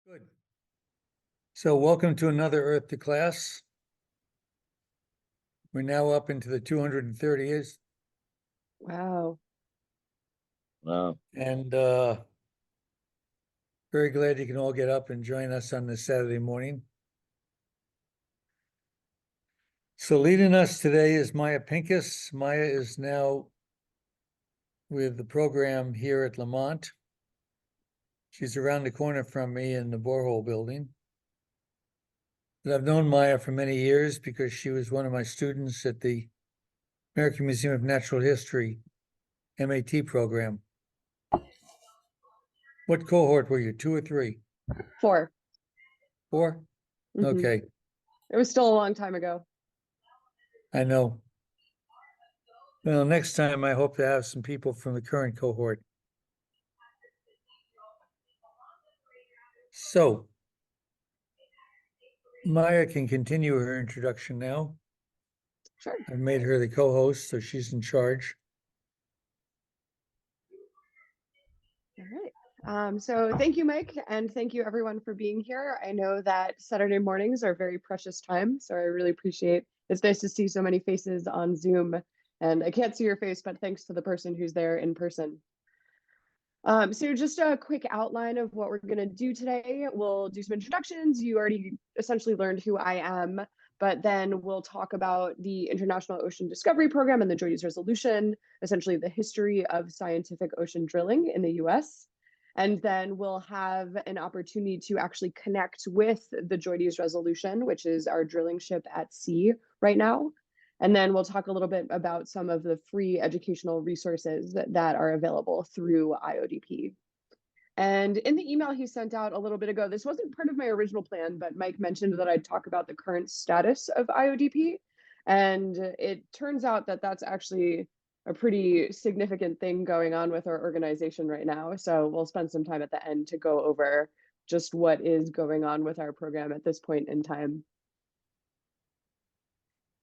Good. So welcome to another Earth to class. We're now up into the 230th Wow. Wow. and very glad you can all get up and join us on this Saturday morning. So leading us today is Maya Pincus. Maya is now with the program here at Lamont. She's around the corner from me in the borehole building. But I've known Maya for many years because she was one of my students at the American Museum of Natural History MAT program. What cohort were you, 2 or 3? 4. 4? Mhm. Okay, It was still a long time ago. I know. Well, next time I hope to have some people from the current cohort. So, Maya can continue her introduction now. Sure. I've made her the co-host, so she's in charge. All right. So thank you, Mike, and thank you everyone for being here. I know that Saturday mornings are very precious time, so I really appreciate it's nice to see so many faces on Zoom. And I can't see your face, but thanks to the person who's there in person. So just a quick outline of what we're going to do today. We'll do some introductions. You already essentially learned who I am, but then we'll talk about the International Ocean Discovery Program and the JOIDES Resolution, essentially the history of scientific ocean drilling in the US. And then we'll have an opportunity to actually connect with the JOIDES Resolution, which is our drilling ship at sea right now. And then we'll talk a little bit about some of the free educational resources that are available through IODP. And in the email he sent out a little bit ago, this wasn't part of my original plan, but Mike mentioned that I'd talk about the current status of IODP. And it turns out that that's actually a pretty significant thing going on with our organization right now. So we'll spend some time at the end to go over just what is going on with our program at this point in time.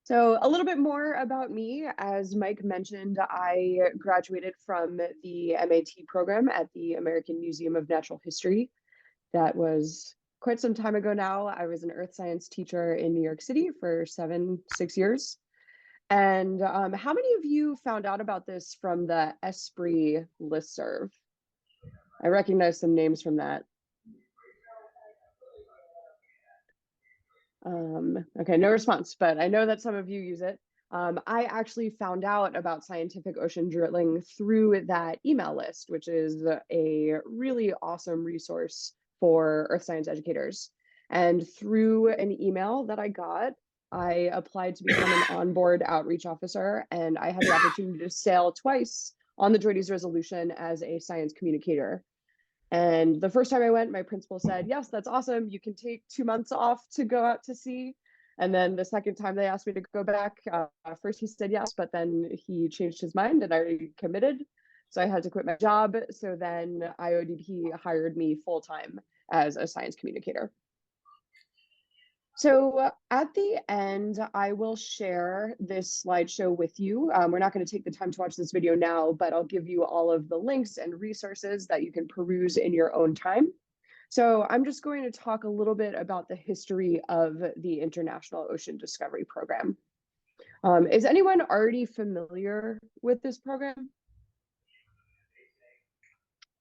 So a little bit more about me. As Mike mentioned, I graduated from the MAT program at the American Museum of Natural History. That was quite some time ago now. I was an earth science teacher in New York City for 6 years. And how many of you found out about this from the Esprit listserv? I recognize some names from that. Okay, no response, but I know that some of you use it. I actually found out about scientific ocean drilling through that email list, which is a really awesome resource for earth science educators. And through an email that I got, I applied to become an onboard outreach officer, and I had the opportunity to sail twice on the JOIDES Resolution as a science communicator. And the first time I went, my principal said, yes, that's awesome. You can take 2 months off to go out to sea. And then the second time they asked me to go back, first he said yes, but then he changed his mind and I committed. So I had to quit my job. So then IODP hired me full time as a science communicator. So at the end, I will share this slideshow with you. We're not going to take the time to watch this video now, but I'll give you all of the links and resources that you can peruse in your own time. So I'm just going to talk a little bit about the history of the International Ocean Discovery Program. Is anyone already familiar with this program?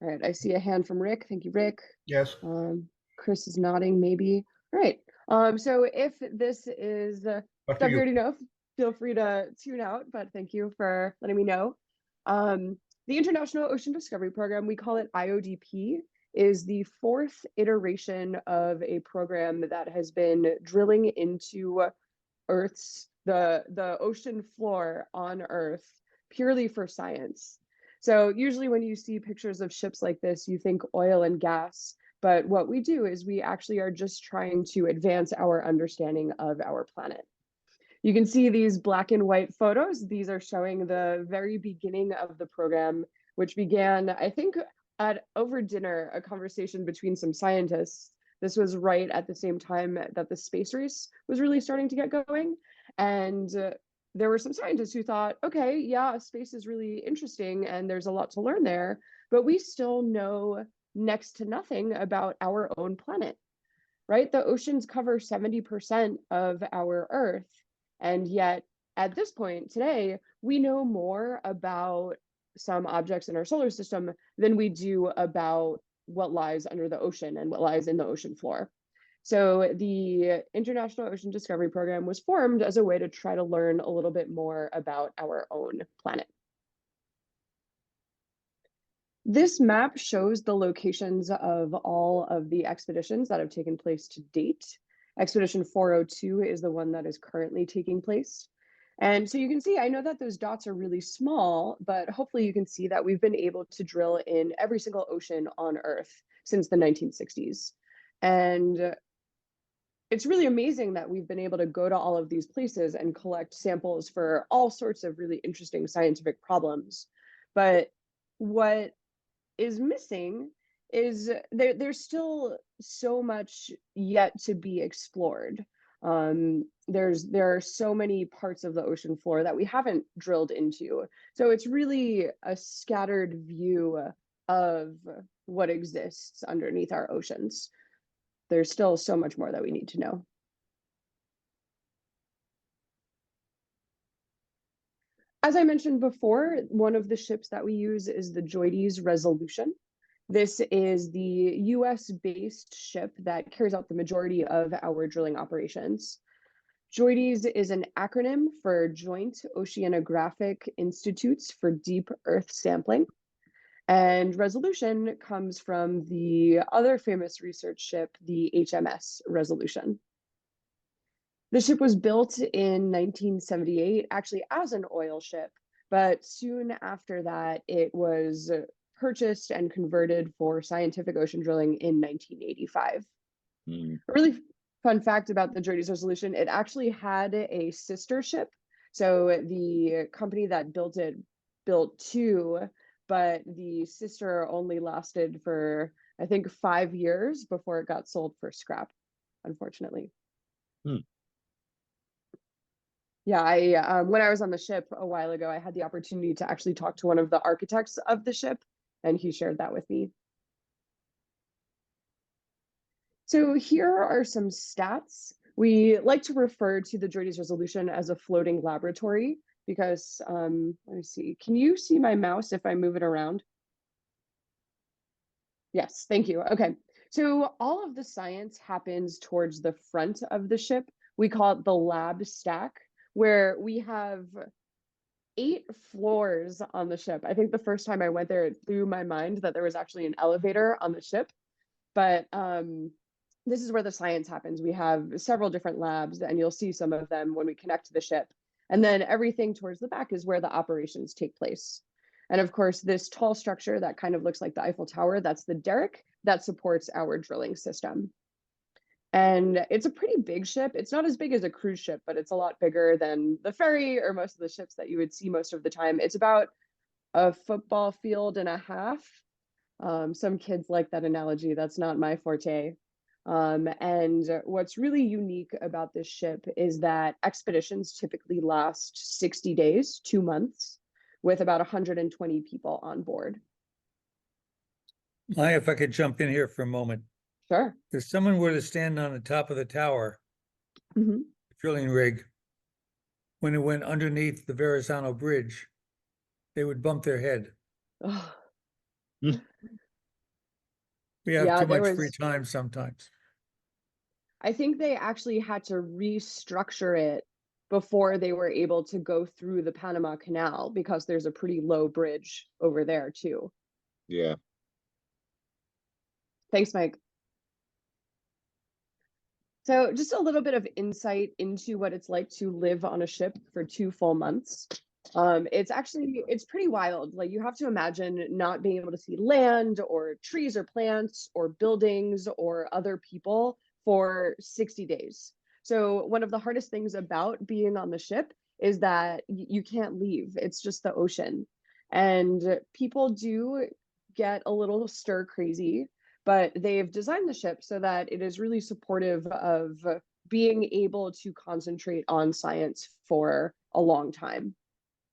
All right, I see a hand from Rick. Thank you, Rick. Yes. Chris is nodding, maybe. All right. So if this is stuff you already know, feel free to tune out, but thank you for letting me know. The International Ocean Discovery Program, we call it IODP, is the 4th iteration of a program that has been drilling into Earth's, the ocean floor on Earth purely for science. So usually when you see pictures of ships like this, you think oil and gas. But what we do is we actually are just trying to advance our understanding of our planet. You can see these black and white photos. These are showing the very beginning of the program, which began, I think, at over dinner, a conversation between some scientists. This was right at the same time that the space race was really starting to get going. And there were some scientists who thought, okay, yeah, space is really interesting and there's a lot to learn there, but we still know next to nothing about our own planet, right? The oceans cover 70% of our Earth. And yet, at this point today, we know more about some objects in our solar system than we do about what lies under the ocean and what lies in the ocean floor. So the International Ocean Discovery Program was formed as a way to try to learn a little bit more about our own planet. This map shows the locations of all of the expeditions that have taken place to date. Expedition 402 is the one that is currently taking place. And so you can see, I know that those dots are really small, but hopefully you can see that we've been able to drill in every single ocean on Earth since the 1960s. And it's really amazing that we've been able to go to all of these places and collect samples for all sorts of really interesting scientific problems. But what is missing is there's still so much yet to be explored. There are so many parts of the ocean floor that we haven't drilled into. So it's really a scattered view of what exists underneath our oceans. There's still so much more that we need to know. As I mentioned before, one of the ships that we use is the JOIDES Resolution. This is the US-based ship that carries out the majority of our drilling operations. JOIDES is an acronym for Joint Oceanographic Institutes for Deep Earth Sampling. And Resolution comes from the other famous research ship, the HMS Resolution. The ship was built in 1978, actually as an oil ship, but soon after that, it was purchased and converted for scientific ocean drilling in 1985. A really fun fact about the JOIDES Resolution, it actually had a sister ship. So the company that built it built two, but the sister only lasted for, I think, 5 years before it got sold for scrap, unfortunately. Yeah, when I was on the ship a while ago, I had the opportunity to actually talk to one of the architects of the ship, and he shared that with me. So here are some stats. We like to refer to the JOIDES Resolution as a floating laboratory because, let me see, can you see my mouse if I move it around? Yes, thank you. Okay, so all of the science happens towards the front of the ship. We call it the lab stack, where we have 8 floors on the ship. I think the first time I went there, it blew my mind that there was actually an elevator on the ship. But this is where the science happens. We have several different labs, and you'll see some of them when we connect to the ship. And then everything towards the back is where the operations take place. And of course, this tall structure that kind of looks like the Eiffel Tower, that's the derrick that supports our drilling system. And it's a pretty big ship. It's not as big as a cruise ship, but it's a lot bigger than the ferry or most of the ships that you would see most of the time. It's about a football field and a half. Some kids like that analogy. That's not my forte. And what's really unique about this ship is that expeditions typically last 60 days, 2 months, with about 120 people on board. Maya, if I could jump in here for a moment. Sure. If someone were to stand on the top of the tower, Mm-hmm. drilling rig, when it went underneath the Verrazano Bridge, they would bump their head. Oh. We have Yeah, too there much free was, time sometimes. I think they actually had to restructure it before they were able to go through the Panama Canal because there's a pretty low bridge over there too. Yeah. Thanks, Mike. So just a little bit of insight into what it's like to live on a ship for 2 full months. It's pretty wild. Like, you have to imagine not being able to see land or trees or plants or buildings or other people for 60 days. So one of the hardest things about being on the ship is that you can't leave. It's just the ocean. And people do get a little stir crazy, but they've designed the ship so that it is really supportive of being able to concentrate on science for a long time.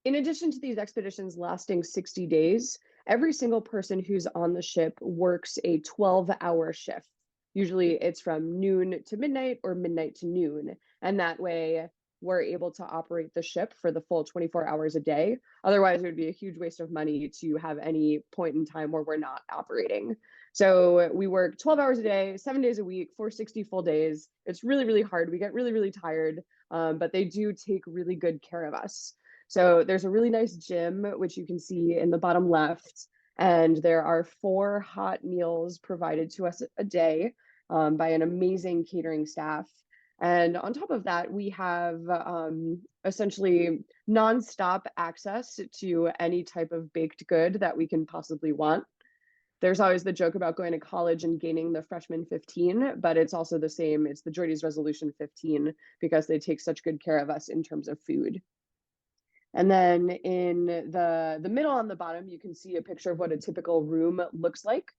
In addition to these expeditions lasting 60 days, every single person who's on the ship works a 12-hour shift. Usually it's from noon to midnight or midnight to noon. And that way we're able to operate the ship for the full 24 hours a day. Otherwise, it would be a huge waste of money to have any point in time where we're not operating. So we work 12 hours a day, 7 days a week, 460 full days. It's really, really hard. We get really, really tired, but they do take really good care of us. So there's a really nice gym, which you can see in the bottom left. And there are 4 hot meals provided to us a day by an amazing catering staff. And on top of that, we have essentially nonstop access to any type of baked good that we can possibly want. There's always the joke about going to college and gaining the freshman 15, but it's also the same. It's the JOIDES Resolution 15 because they take such good care of us in terms of food. And then in the middle on the bottom, you can see a picture of what a typical room looks like.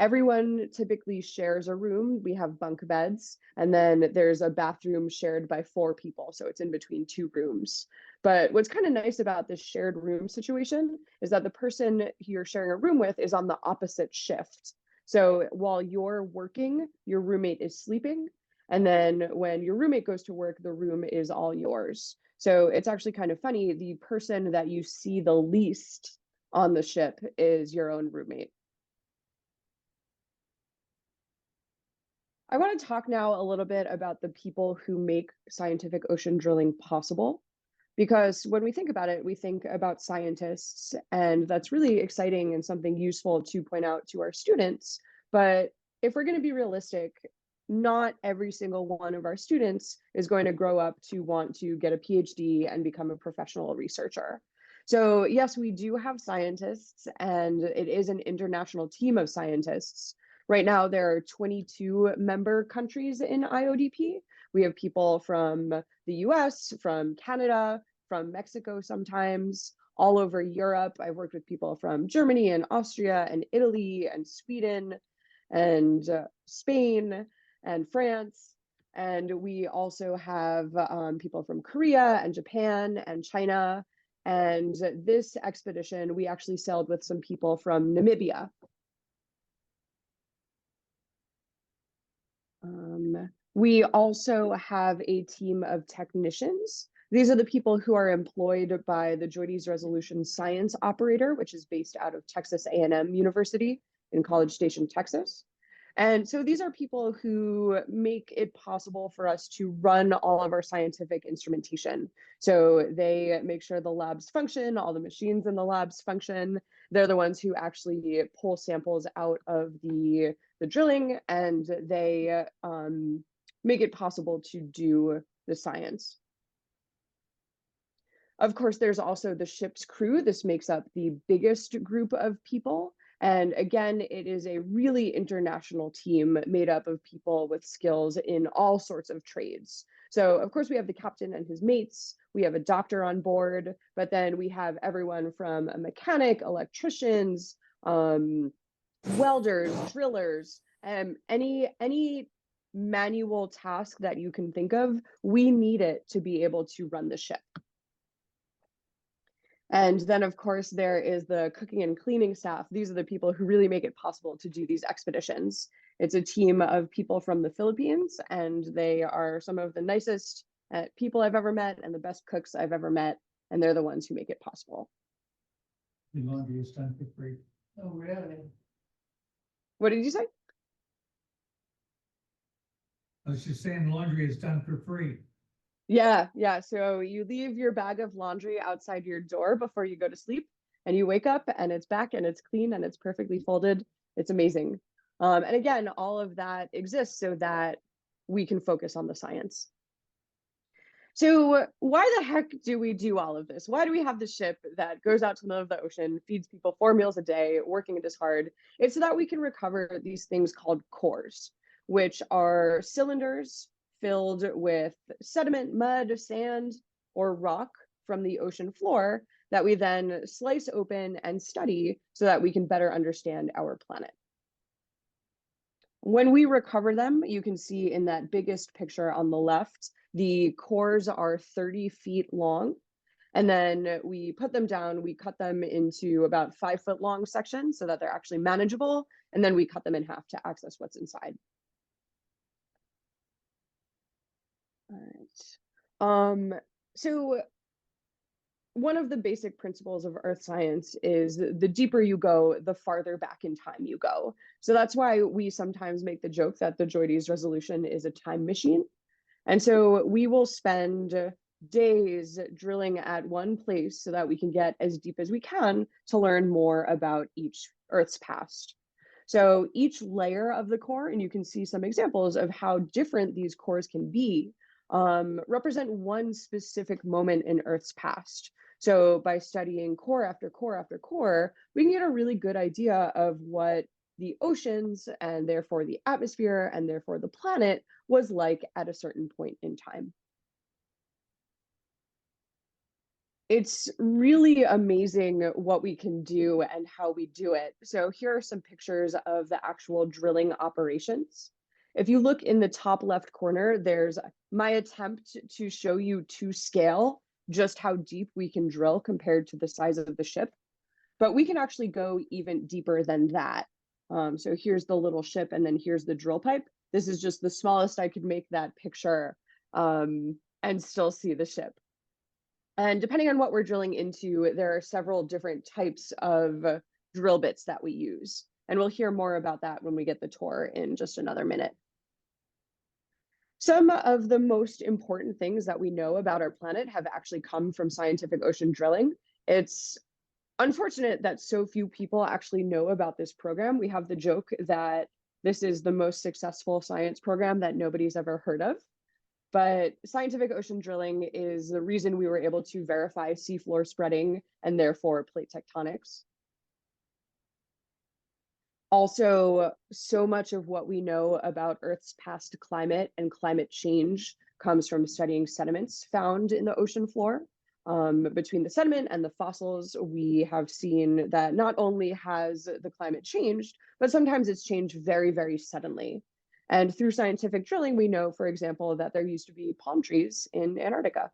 Everyone typically shares a room. We have bunk beds, and then there's a bathroom shared by 4 people. So it's in between 2 rooms. But what's kind of nice about this shared room situation is that the person you're sharing a room with is on the opposite shift. So while you're working, your roommate is sleeping. And then when your roommate goes to work, the room is all yours. So it's actually kind of funny. The person that you see the least on the ship is your own roommate. I want to talk now a little bit about the people who make scientific ocean drilling possible, because when we think about it, we think about scientists, and that's really exciting and something useful to point out to our students. But if we're going to be realistic, not every single one of our students is going to grow up to want to get a PhD and become a professional researcher. So yes, we do have scientists, and it is an international team of scientists. Right now, there are 22 member countries in IODP. We have people from the US, from Canada, from Mexico sometimes, all over Europe. I've worked with people from Germany and Austria and Italy and Sweden and Spain and France. And we also have people from Korea and Japan and China. And this expedition, we actually sailed with some people from Namibia. We also have a team of technicians. These are the people who are employed by the JOIDES Resolution Science Operator, which is based out of Texas A&M University in College Station, Texas. And so these are people who make it possible for us to run all of our scientific instrumentation. So they make sure the labs function, all the machines in the labs function. They're the ones who actually pull samples out of the drilling, and they make it possible to do the science. Of course, there's also the ship's crew. This makes up the biggest group of people. And again, it is a really international team made up of people with skills in all sorts of trades. So of course we have the captain and his mates, we have a doctor on board, but then we have everyone from a mechanic, electricians, welders, drillers, any manual task that you can think of, we need it to be able to run the ship. And then, of course, there is the cooking and cleaning staff. These are the people who really make it possible to do these expeditions. It's a team of people from the Philippines, and they are some of the nicest people I've ever met and the best cooks I've ever met, and they're the ones who make it possible. The laundry is done for free. Oh, really? What did you say? I was just saying laundry is done for free. Yeah. So you leave your bag of laundry outside your door before you go to sleep, and you wake up and it's back and it's clean and it's perfectly folded. It's amazing. And again, all of that exists so that we can focus on the science. So why the heck do we do all of this? Why do we have the ship that goes out to the middle of the ocean, feeds people 4 meals a day, working this hard? It's so that we can recover these things called cores, which are cylinders filled with sediment, mud, sand, or rock from the ocean floor that we then slice open and study so that we can better understand our planet. When we recover them, you can see in that biggest picture on the left, the cores are 30 feet long, And then we put them down, we cut them into about 5-foot long sections so that they're actually manageable. And then we cut them in half to access what's inside. All right. So one of the basic principles of earth science is the deeper you go, the farther back in time you go. So that's why we sometimes make the joke that the JOIDES Resolution is a time machine. And so we will spend days drilling at one place so that we can get as deep as we can to learn more about each Earth's past. So each layer of the core, and you can see some examples of how different these cores can be, represent one specific moment in Earth's past. So by studying core after core after core, we can get a really good idea of what the oceans and therefore the atmosphere and therefore the planet was like at a certain point in time. It's really amazing what we can do and how we do it. So here are some pictures of the actual drilling operations. If you look in the top left corner, there's my attempt to show you to scale just how deep we can drill compared to the size of the ship. But we can actually go even deeper than that. So here's the little ship, and then here's the drill pipe. This is just the smallest I could make that picture and still see the ship. And depending on what we're drilling into, there are several different types of drill bits that we use. And we'll hear more about that when we get the tour in just another minute. Some of the most important things that we know about our planet have actually come from scientific ocean drilling. It's unfortunate that so few people actually know about this program. We have the joke that this is the most successful science program that nobody's ever heard of. But scientific ocean drilling is the reason we were able to verify seafloor spreading and therefore plate tectonics. Also, so much of what we know about Earth's past climate and climate change comes from studying sediments found in the ocean floor. Between the sediment and the fossils, we have seen that not only has the climate changed, but sometimes it's changed very, very suddenly. And through scientific drilling, we know, for example, that there used to be palm trees in Antarctica.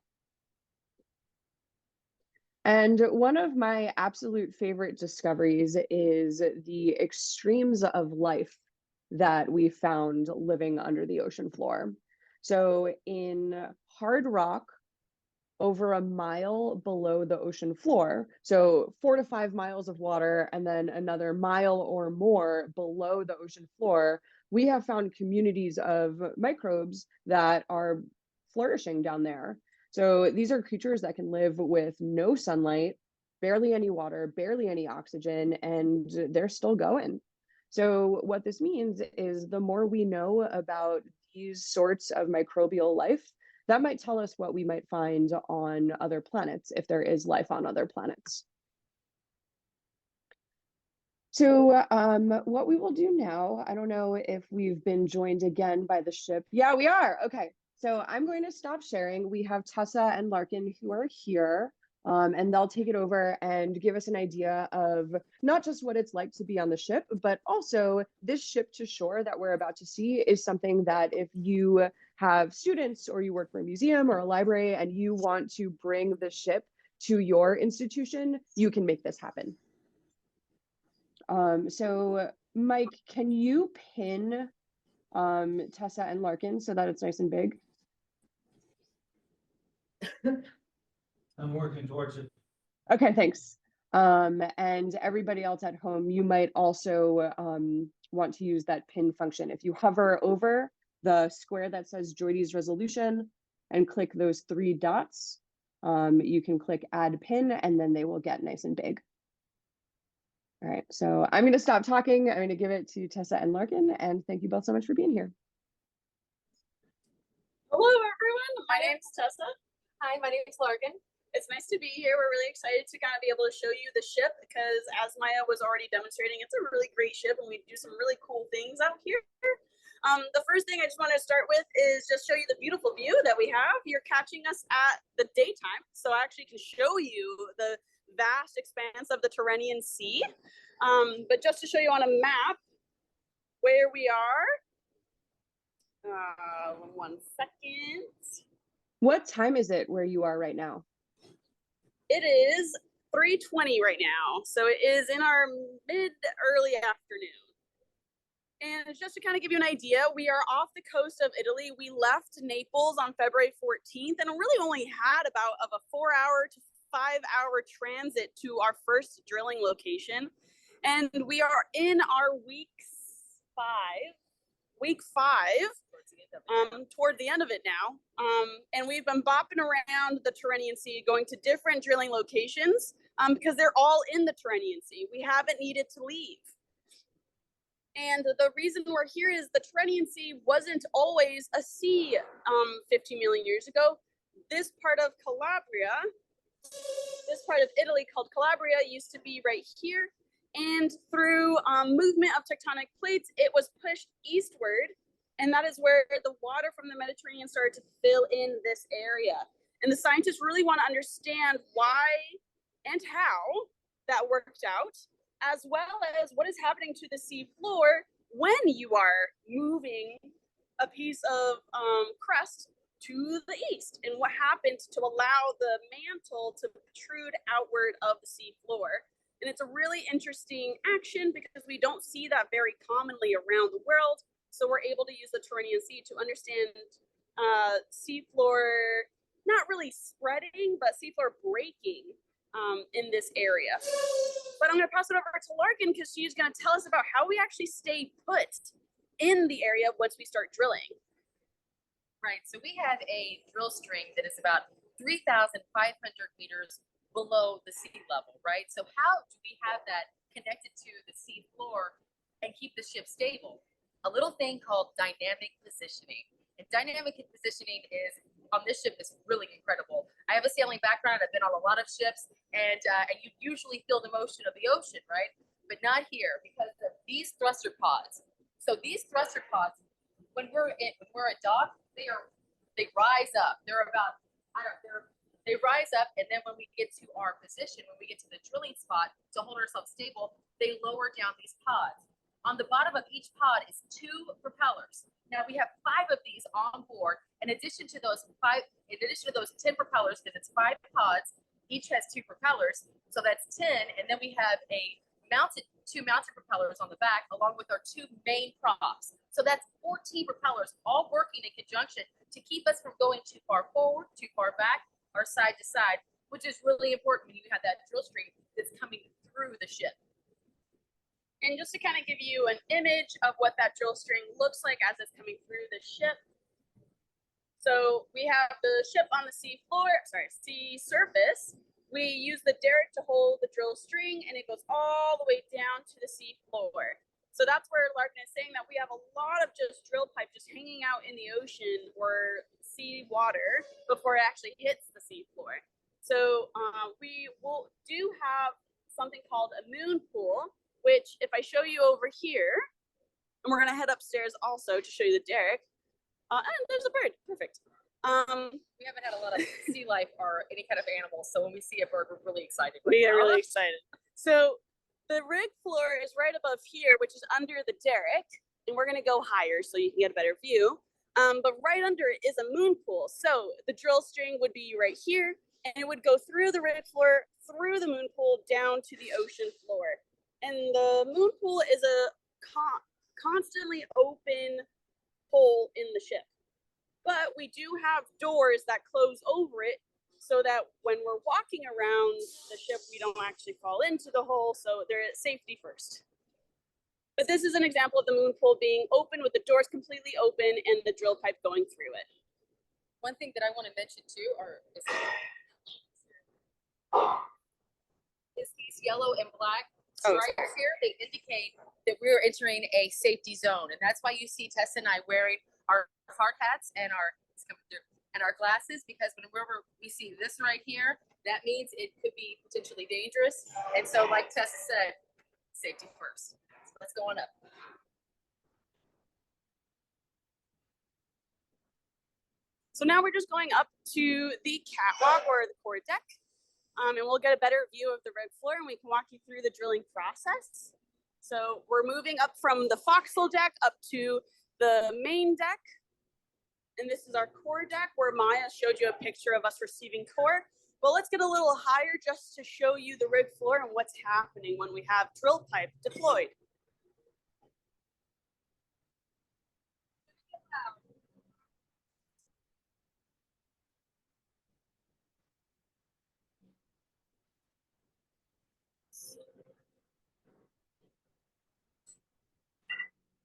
And one of my absolute favorite discoveries is the extremes of life that we found living under the ocean floor. So in hard rock, over a mile below the ocean floor, so 4 to 5 miles of water, and then another mile or more below the ocean floor, we have found communities of microbes that are flourishing down there. So these are creatures that can live with no sunlight, barely any water, barely any oxygen, and they're still going. So what this means is the more we know about these sorts of microbial life, that might tell us what we might find on other planets if there is life on other planets. So what we will do now, I don't know if we've been joined again by the ship. Yeah, we are. Okay. So I'm going to stop sharing. We have Tessa and Larkin who are here, and they'll take it over and give us an idea of not just what it's like to be on the ship, but also this ship to shore that we're about to see is something that if you have students or you work for a museum or a library and you want to bring the ship to your institution, you can make this happen. So Mike, can you pin Tessa and Larkin so that it's nice and big? I'm working towards it. Okay, thanks. And everybody else at home, you might also want to use that pin function. If you hover over the square that says JOIDES Resolution and click those 3 dots, you can click add pin and then they will get nice and big. All right, so I'm going to stop talking. I'm going to give it to Tessa and Larkin, and thank you both so much for being here. Hello, everyone. My name's Tessa. Hi, my name's Larkin. It's nice to be here. We're really excited to kind of be able to show you the ship because, as Maya was already demonstrating, it's a really great ship, and we do some really cool things out here. The first thing I just want to start with is just show you the beautiful view that we have. You're catching us at the daytime, so I actually can show you the vast expanse of the Tyrrhenian Sea. But just to show you on a map where we are, 1 second. What time is it where you are right now? It is 3:20 right now, so it is in our early afternoon. And just to kind of give you an idea, we are off the coast of Italy. We left Naples on February 14th and really only had about a 4-hour to 5-hour transit to our first drilling location. And we are in our week five, toward the end of it now. And we've been bopping around the Tyrrhenian Sea, going to different drilling locations because they're all in the Tyrrhenian Sea. We haven't needed to leave. And the reason we're here is the Tyrrhenian Sea wasn't always a sea 50 million years ago. This part of Calabria, this part of Italy called Calabria, used to be right here. And through movement of tectonic plates, it was pushed eastward. And that is where the water from the Mediterranean started to fill in this area. And the scientists really want to understand why and how that worked out, as well as what is happening to the sea floor when you are moving a piece of crust to the east, and what happened to allow the mantle to protrude outward of the sea floor. And it's a really interesting action because we don't see that very commonly around the world. So we're able to use the Tyrrhenian Sea to understand seafloor, not really spreading, but seafloor breaking in this area. But I'm going to pass it over to Larkin because she's going to tell us about how we actually stay put in the area once we start drilling. Right, so we have a drill string that is about 3,500 meters below the sea level, right? So how do we have that connected to the sea floor and keep the ship stable? A little thing called dynamic positioning. And dynamic positioning is, on this ship, is really incredible. I have a sailing background. I've been on a lot of ships, and you usually feel the motion of the ocean, right? But not here because of these thruster pods. So these thruster pods, when we're at dock, they rise up. They rise up, and then when we get to our position, when we get to the drilling spot to hold ourselves stable, they lower down these pods. On the bottom of each pod is 2 propellers. Now we have 5 of these on board. In addition to those 10 propellers, because it's 5 pods, each has 2 propellers, so that's 10. And then we have 2 mounted propellers on the back, along with our 2 main props. So that's 14 propellers, all working in conjunction to keep us from going too far forward, too far back, or side to side, which is really important when you have that drill string that's coming through the ship. And just to kind of give you an image of what that drill string looks like as it's coming through the ship. So we have the ship on the sea surface. We use the derrick to hold the drill string, and it goes all the way down to the sea floor. So that's where Larkin is saying that we have a lot of just drill pipe just hanging out in the ocean or sea water before it actually hits the sea floor. So we do have something called a moon pool, which if I show you over here, and we're going to head upstairs also to show you the derrick. And there's a bird. Perfect. We haven't had a lot of sea life or any kind of animals, so when we see a bird, we're really excited. We get really excited. So the rig floor is right above here, which is under the derrick, and we're going to go higher so you can get a better view. But right under it is a moon pool. So the drill string would be right here, and it would go through the rig floor, through the moon pool, down to the ocean floor. And the moon pool is a constantly open hole in the ship. But we do have doors that close over it so that when we're walking around the ship, we don't actually fall into the hole. So there's safety first. But this is an example of the moon pool being open with the doors completely open and the drill pipe going through it. One thing that I want to mention too is these yellow and black stripes here. They indicate that we're entering a safety zone, and that's why you see Tessa and I wearing our hard hats and our glasses, because whenever we see this right here, that means it could be potentially dangerous. And so, like Tessa said, safety first. So let's go on up. So now we're just going up to the catwalk or the core deck. And we'll get a better view of the rig floor, and we can walk you through the drilling process. So we're moving up from the forecastle deck up to the main deck. And this is our core deck where Maya showed you a picture of us receiving core. But let's get a little higher just to show you the rig floor and what's happening when we have drill pipe deployed.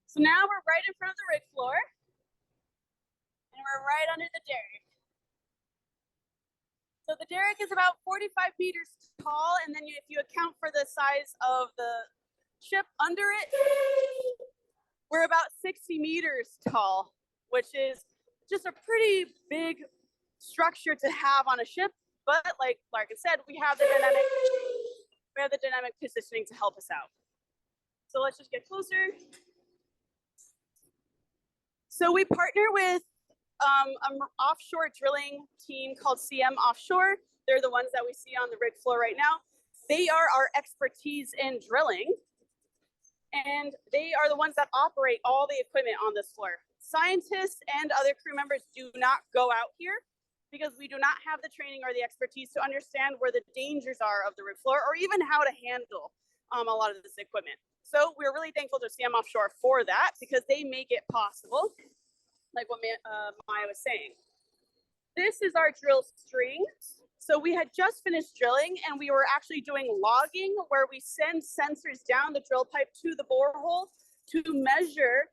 So now we're right in front of the rig floor and we're right under the derrick. So the derrick is about 45 meters tall, and then if you account for the size of the ship under it, we're about 60 meters tall, which is just a pretty big structure to have on a ship. But like Larkin said, we have the dynamic positioning to help us out. So let's just get closer. So we partner with an offshore drilling team called CM Offshore. They're the ones that we see on the rig floor right now. They are our expertise in drilling, and they are the ones that operate all the equipment on this floor. Scientists and other crew members do not go out here because we do not have the training or the expertise to understand where the dangers are of the rig floor or even how to handle a lot of this equipment. So we're really thankful to CM Offshore for that because they make it possible, like what Maya was saying. This is our drill string. So we had just finished drilling and we were actually doing logging where we send sensors down the drill pipe to the borehole to measure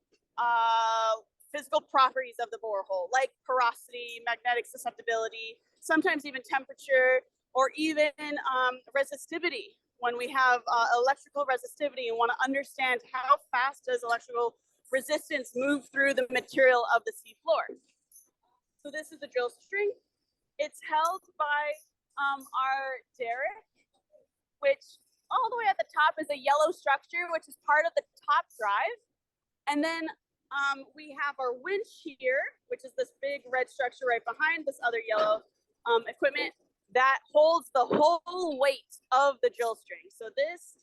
physical properties of the borehole, like porosity, magnetic susceptibility, sometimes even temperature, or even resistivity. When we have electrical resistivity and want to understand how fast does electrical resistance move through the material of the sea floor. So this is the drill string. It's held by our derrick, which all the way at the top is a yellow structure, which is part of the top drive. And then we have our winch here, which is this big red structure right behind this other yellow equipment that holds the whole weight of the drill string. So this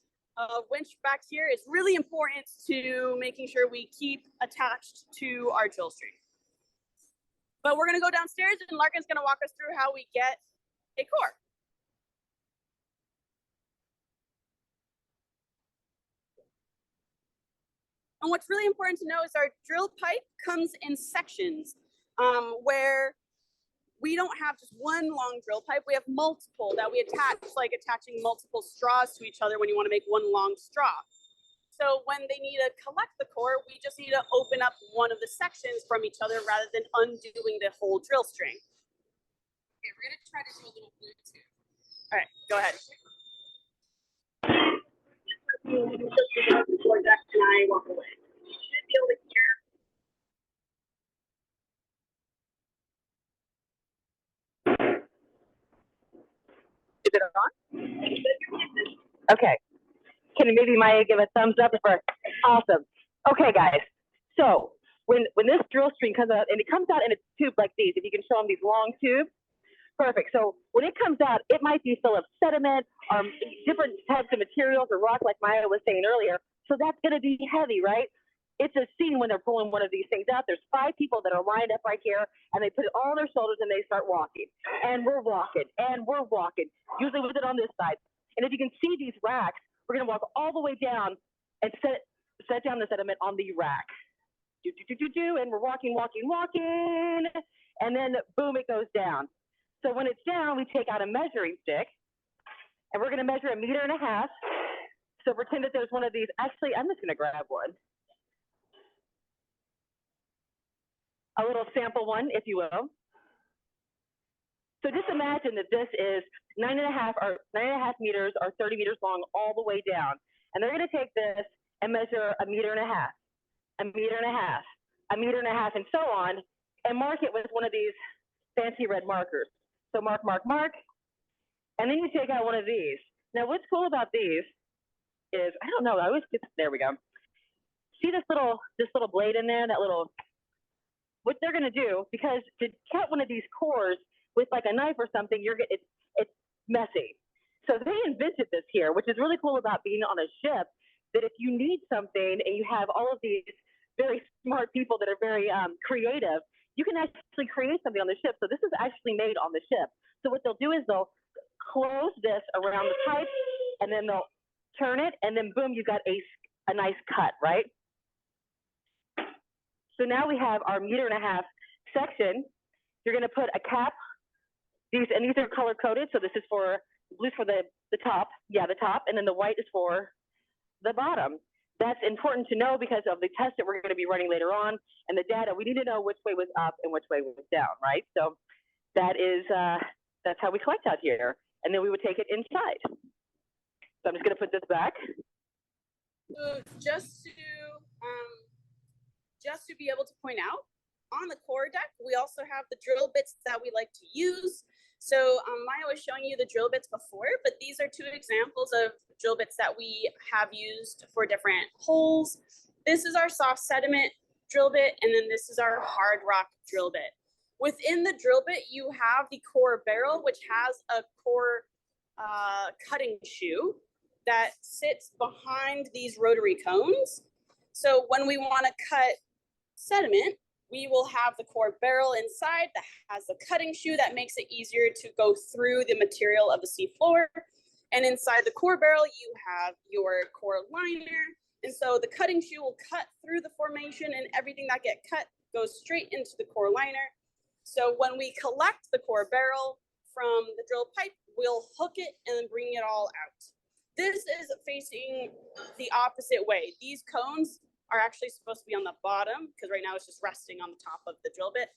winch back here is really important to making sure we keep attached to our drill string. But we're gonna go downstairs and Larkin's gonna walk us through how we get a core. And what's really important to know is our drill pipe comes in sections where we don't have just one long drill pipe, we have multiple that we attach, like attaching multiple straws to each other when you want to make one long straw. So when they need to collect the core, we just need to open up one of the sections from each other rather than undoing the whole drill string. Okay, we're gonna try to do a little Bluetooth. All right, go ahead. Is it on? Okay. Can maybe Maya give a thumbs up for awesome? Okay, guys. So when this drill string comes out, and it comes out in a tube like these, if you can show them these long tubes, perfect. So when it comes out, it might be full of sediment, different types of materials or rock, like Maya was saying earlier. So that's going to be heavy, right? It's a scene when they're pulling one of these things out. There's 5 people that are lined up right here, and they put it all on their shoulders, and they start walking. And we're walking, and we're walking. Usually with it on this side. And if you can see these racks, we're going to walk all the way down and set down the sediment on the rack. And we're walking, walking, walking. And then, boom, it goes down. So when it's down, we take out a measuring stick, and we're going to measure 1.5 meters. So pretend that there's one of these. Actually, I'm just going to grab one. A little sample one, if you will. So just imagine that this is 9.5 meters or 30 meters long all the way down. And they're going to take this and measure 1.5 meters, 1.5 meters, 1.5 meters, and so on, and mark it with one of these fancy red markers. So mark, mark, mark. And then you take out one of these. Now what's cool about these is, I don't know, I always get, there we go. See this little blade in there, that little, what they're going to do, because to cut one of these cores with like a knife or something, it's messy. So they invented this here, which is really cool about being on a ship, that if you need something and you have all of these very smart people that are very creative, you can actually create something on the ship. So this is actually made on the ship. So what they'll do is they'll close this around the pipe, and then they'll turn it, and then boom, you got a nice cut, right? So now we have our 1.5 meter section. You're gonna put a cap, these are color coded, so this is for, blue's for the top, the top, and then the white is for the bottom. That's important to know because of the test that we're gonna be running later on, and the data, we need to know which way was up and which way was down, right? So that is, that's how we collect out here. And then we would take it inside. So I'm just gonna put this back. So just to be able to point out, on the core deck, we also have the drill bits that we like to use. So Maya was showing you the drill bits before, but these are 2 examples of drill bits that we have used for different holes. This is our soft sediment drill bit, and then this is our hard rock drill bit. Within the drill bit, you have the core barrel, which has a core cutting shoe that sits behind these rotary cones. So when we want to cut sediment, we will have the core barrel inside that has a cutting shoe that makes it easier to go through the material of the seafloor. And inside the core barrel, you have your core liner. And so the cutting shoe will cut through the formation, and everything that gets cut goes straight into the core liner. So when we collect the core barrel from the drill pipe, we'll hook it and then bring it all out. This is facing the opposite way. These cones are actually supposed to be on the bottom because right now it's just resting on the top of the drill bit.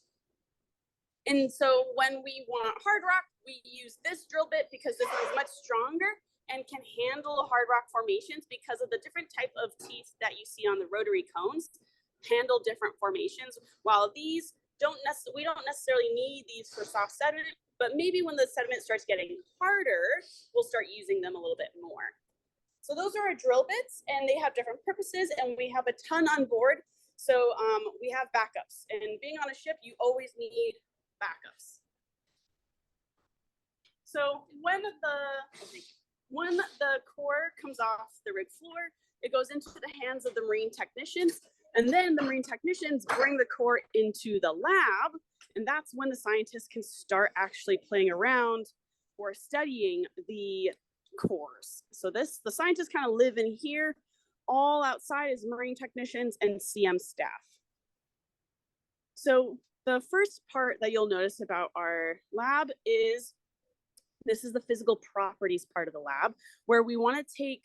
And so when we want hard rock, we use this drill bit because this is much stronger and can handle hard rock formations because of the different type of teeth that you see on the rotary cones handle different formations, while these we don't necessarily need these for soft sediment, but maybe when the sediment starts getting harder, we'll start using them a little bit more. So those are our drill bits, and they have different purposes, and we have a ton on board. So we have backups, and being on a ship, you always need backups. So when the core comes off the rig floor, it goes into the hands of the marine technicians, and then the marine technicians bring the core into the lab, and that's when the scientists can start actually playing around or studying the cores. So the scientists kind of live in here. All outside is marine technicians and CM staff. So the first part that you'll notice about our lab is this is the physical properties part of the lab, where we want to take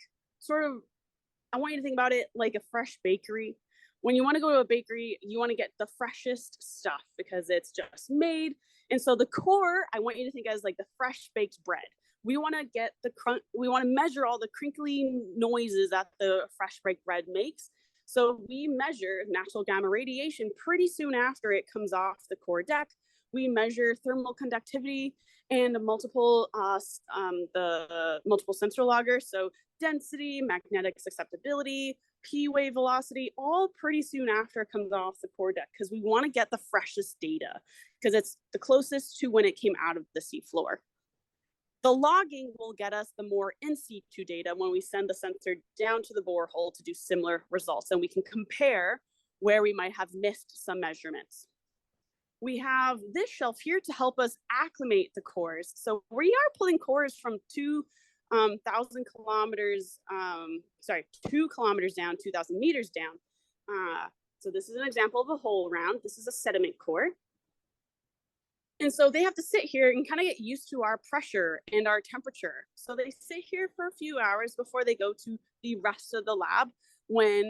I want you to think about it like a fresh bakery. When you want to go to a bakery, you want to get the freshest stuff because it's just made. And so the core, I want you to think as like the fresh baked bread. We want to get we want to measure all the crinkly noises that the fresh baked bread makes. So we measure natural gamma radiation pretty soon after it comes off the core deck. We measure thermal conductivity and multiple sensor loggers. So density, magnetic susceptibility, P wave velocity, all pretty soon after it comes off the core deck, because we want to get the freshest data because it's the closest to when it came out of the seafloor. The logging will get us the more in situ data when we send the sensor down to the borehole to do similar results, and we can compare where we might have missed some measurements. We have this shelf here to help us acclimate the cores. So we are pulling cores from 2,000 kilometers, 2 kilometers down, 2,000 meters down. So this is an example of a hole round. This is a sediment core. And so they have to sit here and kind of get used to our pressure and our temperature. So they sit here for a few hours before they go to the rest of the lab when,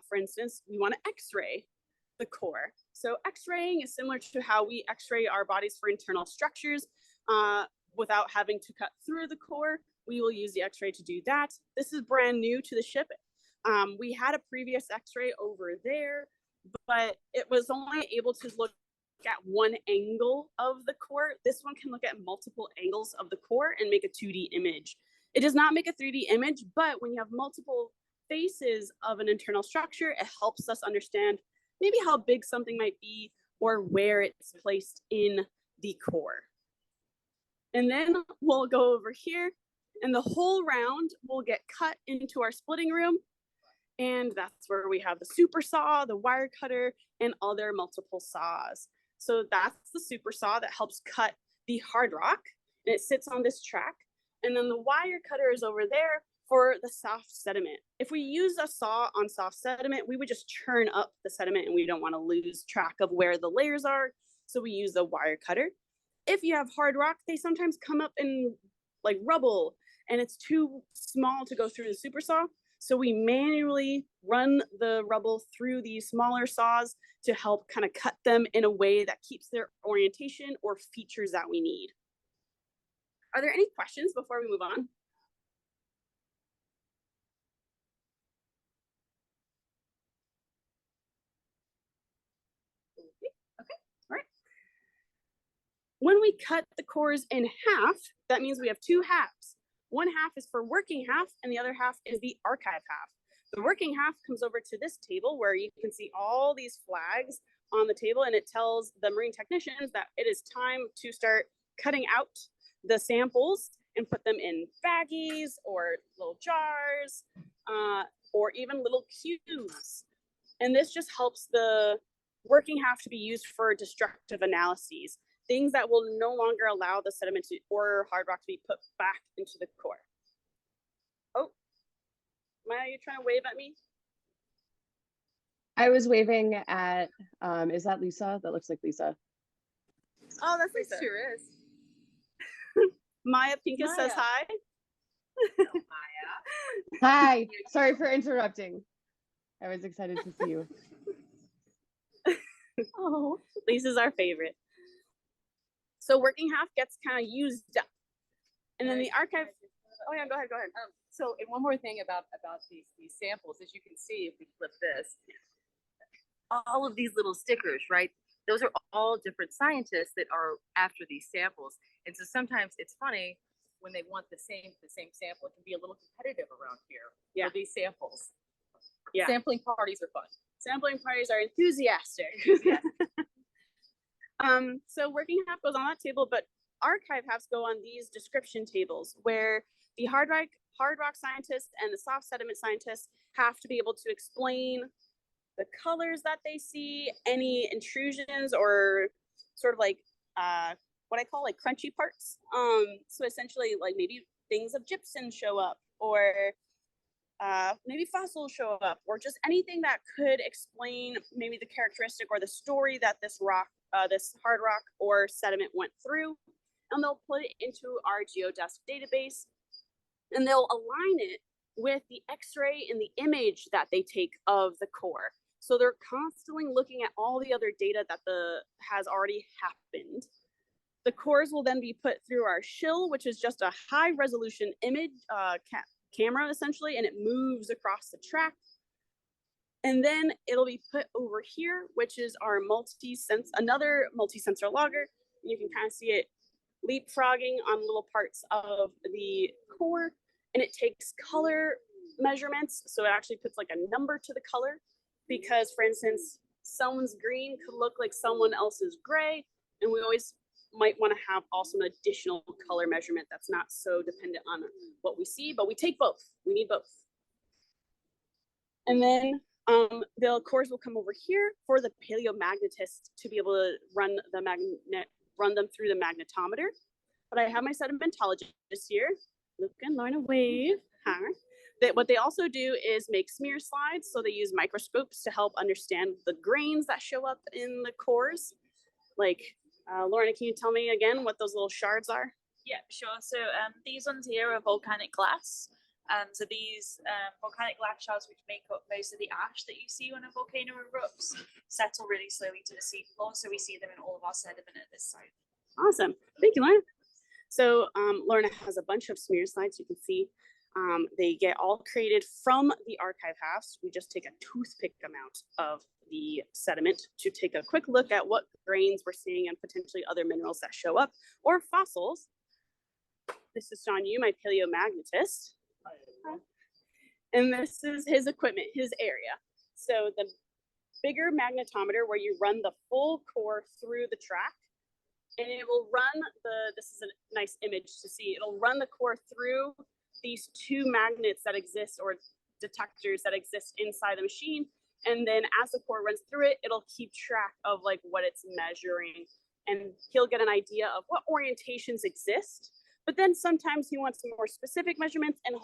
for instance, we want to x-ray the core. So x-raying is similar to how we x-ray our bodies for internal structures without having to cut through the core. We will use the x-ray to do that. This is brand new to the ship. We had a previous x-ray over there, but it was only able to look at one angle of the core. This one can look at multiple angles of the core and make a 2D image. It does not make a 3D image, but when you have multiple faces of an internal structure, it helps us understand maybe how big something might be or where it's placed in the core. And then we'll go over here, and the whole round will get cut into our splitting room. And that's where we have the super saw, the wire cutter, and other multiple saws. So that's the super saw that helps cut the hard rock. and it sits on this track. And then the wire cutter is over there for the soft sediment. If we use a saw on soft sediment, we would just churn up the sediment and we don't want to lose track of where the layers are. So we use a wire cutter. If you have hard rock, they sometimes come up in like rubble and it's too small to go through the super saw. So we manually run the rubble through these smaller saws to help kind of cut them in a way that keeps their orientation or features that we need. Are there any questions before we move on? Okay, all right. When we cut the cores in half, that means we have two halves. One half is for working half and the other half is the archive half. The working half comes over to this table where you can see all these flags on the table, and it tells the marine technicians that it is time to start cutting out the samples and put them in baggies or little jars or even little cubes. And this just helps the working half to be used for destructive analyses, things that will no longer allow the sediment or hard rock to be put back into the core. Oh, Maya, are you trying to wave at me? I was waving at, is that Lisa? That looks like Lisa. Oh, that's Lisa. Sure is. Maya Pincus says Maya. hi. Maya. Hi, sorry for interrupting. I was excited to see you. Oh, Lisa's our favorite. So working half gets kind of used up. And then the archive, oh yeah, go ahead. So, and one more thing about these samples, as you can see, if we flip this, all of these little stickers, right? Those are all different scientists that are after these samples. And so sometimes it's funny when they want the same sample. It can be a little competitive around here for these samples. Yeah. Sampling parties are fun. Sampling parties are enthusiastic. So working half goes on that table, but archive halves go on these description tables where the hard rock scientists and the soft sediment scientists have to be able to explain the colors that they see, any intrusions or sort of like what I call like crunchy parts. So essentially like maybe things of gypsum show up, or maybe fossils show up, or just anything that could explain maybe the characteristic or the story that this rock, this hard rock or sediment went through. And they'll put it into our GeoDesk database, and they'll align it with the X-ray and the image that they take of the core. So they're constantly looking at all the other data that has already happened. The cores will then be put through our shill, which is just a high resolution image camera essentially, and it moves across the track. And then it'll be put over here, which is our another multi-sensor logger. You can kind of see it leapfrogging on little parts of the core, and it takes color measurements. So it actually puts like a number to the color, because for instance, someone's green could look like someone else's gray. And we always might want to have also an additional color measurement that's not so dependent on what we see, but we take both. We need both. And then the cores will come over here for the paleomagnetist to be able to run them through the magnetometer. But I have my sedimentologist here. Luke and Lorna wave. Hi. What they also do is make smear slides. So they use microscopes to help understand the grains that show up in the cores. Like, Lorna, can you tell me again what those little shards are? Yeah, sure. So these ones here are volcanic glass. So these volcanic glass shards, which make up most of the ash that you see when a volcano erupts, settle really slowly to the seafloor. So we see them in all of our sediment at this site. Awesome. Thank you, Lorna. So Lorna has a bunch of smear slides. You can see they get all created from the archive halves. We just take a toothpick amount of the sediment to take a quick look at what grains we're seeing and potentially other minerals that show up, or fossils. This is John Yu, my paleomagnetist. And this is his equipment, his area. So the bigger magnetometer where you run the full core through the track, and it will run this is a nice image to see, it'll run the core through these two magnets that exist, or detectors that exist inside the machine. And then as the core runs through it, it'll keep track of like what it's measuring and he'll get an idea of what orientations exist. But then sometimes he wants some more specific measurements, and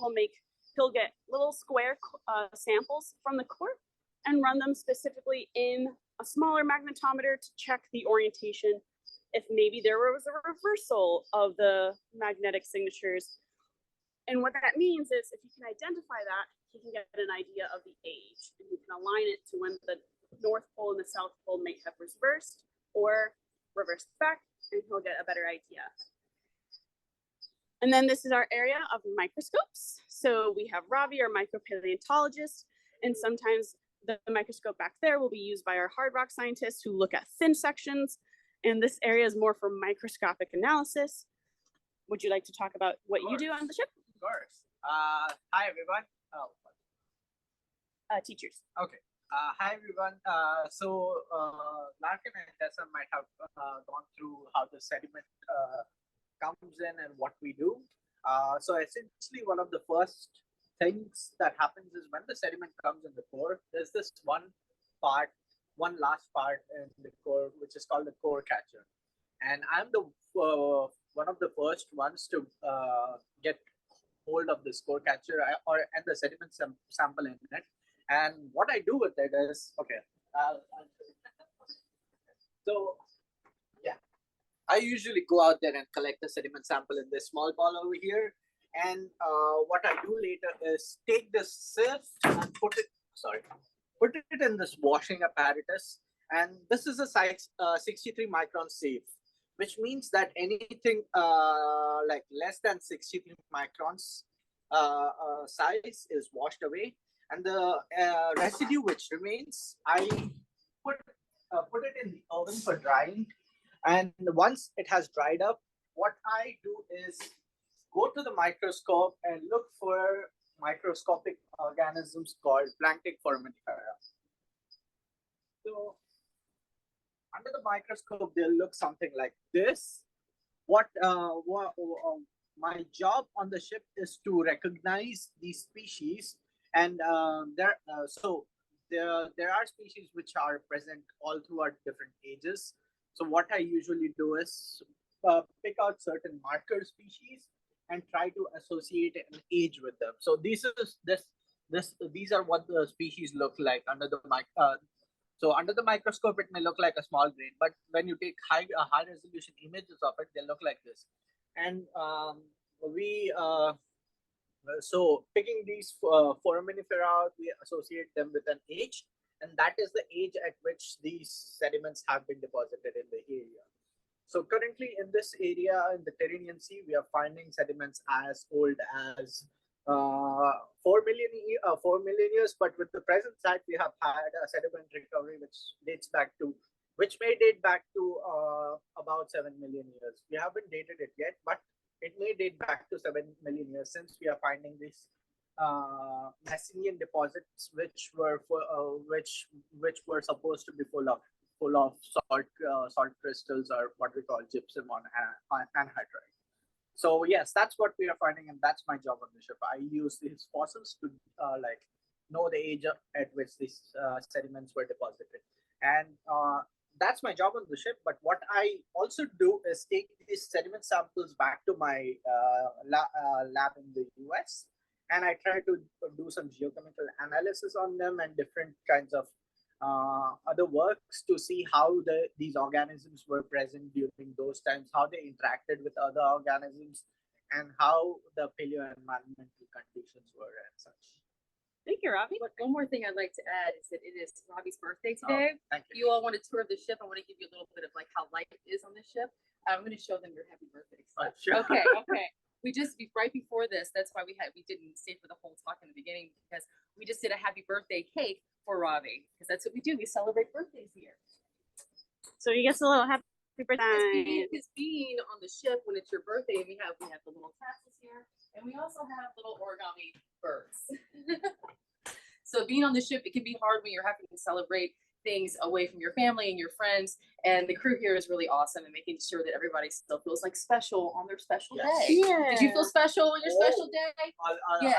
he'll get little square samples from the core and run them specifically in a smaller magnetometer to check the orientation if maybe there was a reversal of the magnetic signatures. And what that means is if he can identify that, he can get an idea of the age, and he can align it to when the North Pole and the South Pole may have reversed or reversed back, and he'll get a better idea. And then this is our area of microscopes. So we have Ravi, our micropaleontologist, and sometimes the microscope back there will be used by our hard rock scientists who look at thin sections. And this area is more for microscopic analysis. Would you like to talk about what you do on the ship? Of course. Hi, everyone. Teachers. Okay. Hi, everyone. Larkin and Tessa might have gone through how the sediment comes in and what we do. So essentially, one of the first things that happens is when the sediment comes in the core, there's this one last part in the core, which is called the core catcher. And I'm the one of the first ones to get hold of this core catcher and the sediment sample in it. And what I do with it is, okay, so yeah, I usually go out there and collect the sediment sample in this small ball over here. And what I do later is take this sieve and put it in this washing apparatus. And this is a size 63 micron sieve, which means that anything like less than 63 microns size is washed away. And the residue which remains, I put it in the oven for drying. And once it has dried up, what I do is go to the microscope and look for microscopic organisms called planktic foraminifera. So under the microscope, they'll look something like this. My job on the ship is to recognize these species. And there are species which are present all throughout different ages. So what I usually do is pick out certain marker species and try to associate an age with them. So these are what the species look like under the mic. So under the microscope, it may look like a small grain, but when you take high resolution images of it, they look like this. And so picking these foraminifera out, we associate them with an age, and that is the age at which these sediments have been deposited in the area. So currently in this area, in the Tyrrhenian Sea, we are finding sediments as old as 4 million years, but with the present site, we have had a sediment recovery which may date back to about 7 million years. We haven't dated it yet, but it may date back to 7 million years since we are finding these Messinian deposits, which were supposed to be full of salt crystals, or what we call gypsum on anhydrite. So yes, that's what we are finding, and that's my job on the ship. I use these fossils to know the age at which these sediments were deposited, and that's my job on the ship. But what I also do is take these sediment samples back to my lab in the US, and I try to do some geochemical analysis on them and different kinds of other works to see how these organisms were present during those times, how they interacted with other organisms, and how the paleo-environmental conditions were and such. Thank you, Ravi. One more thing I'd like to add is that it is Ravi's birthday today. Thank you. You all want a tour of the ship. I want to give you a little bit of like how life is on the ship. I'm going to show them your happy birthday stuff. Sure. Okay. We just right before this, that's why we didn't stay for the whole talk in the beginning, because we just did a happy birthday cake for Ravi, because that's what we do. We celebrate birthdays here. So he gets a little happy birthday. His being on the ship when it's your birthday, we have the little tassels here, and we also have little origami birds. So being on the ship, it can be hard when you're having to celebrate things away from your family and your friends, and the crew here is really awesome and making sure that everybody still feels like special on their special day. Yeah. Did you feel special on your special day? Yes.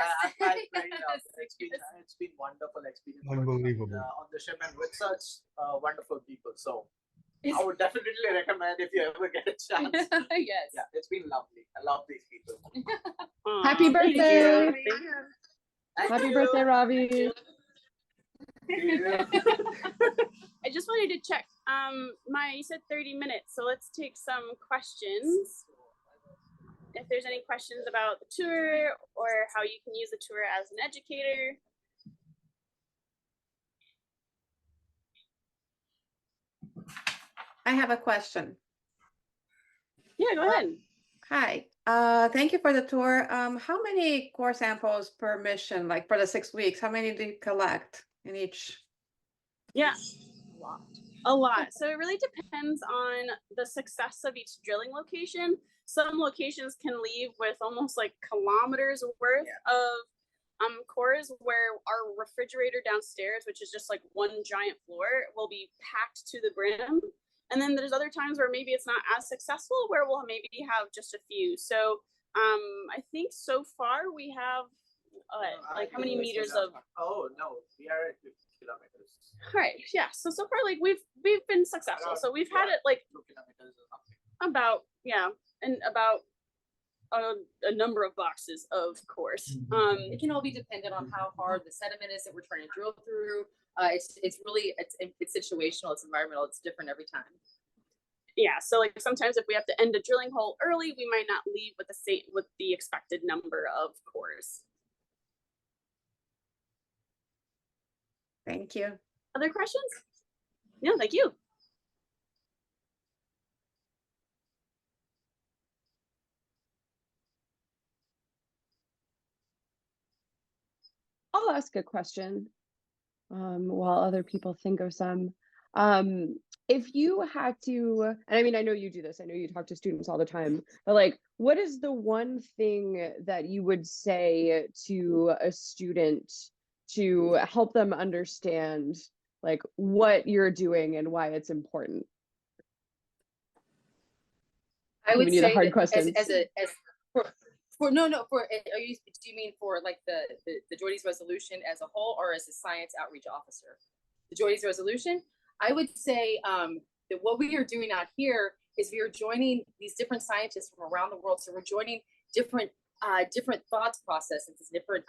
It's been wonderful experience Unbelievable. on the ship and with such wonderful people. So I would definitely recommend if you ever get a chance. Yes. Yeah, it's been lovely. I love these people. Happy Thank you. birthday. Thank you. Thank Happy you. birthday, Ravi. Yeah. I just wanted to check. You said 30 minutes, so let's take some questions. If there's any questions about the tour or how you can use the tour as an educator. I have a question. Yeah, go ahead. Hi, thank you for the tour. How many core samples per mission, like for the 6 weeks? How many do you collect in each? Yeah, a lot. So it really depends on the success of each drilling location. Some locations can leave with almost like kilometers worth of cores, where our refrigerator downstairs, which is just like one giant floor, will be packed to the brim. And then there's other times where maybe it's not as successful, where we'll maybe have just a few. So I think so far we have like how many meters of? Oh no, we are at 50 kilometers. All right, yeah. So far, like we've been successful. So we've had it like 2 kilometers or something. about and about a number of boxes, of course. It can all be dependent on how hard the sediment is that we're trying to drill through. It's really it's situational, it's environmental, it's different every time. Yeah, so like sometimes if we have to end a drilling hole early, we might not leave with the expected number of cores. Thank you. Other questions? No, thank you. I'll ask a question while other people think of some. If you had to, and I mean, I know you do this, I know you talk to students all the time, but like, what is the one thing that you would say to a student to help them understand like what you're doing and why it's important? I would Giving you the say hard that questions. for are you, do you mean for like the JOIDES resolution as a whole, or as a science outreach officer? The JOIDES resolution, I would say that what we are doing out here is we are joining these different scientists from around the world. So we're joining different thought processes, different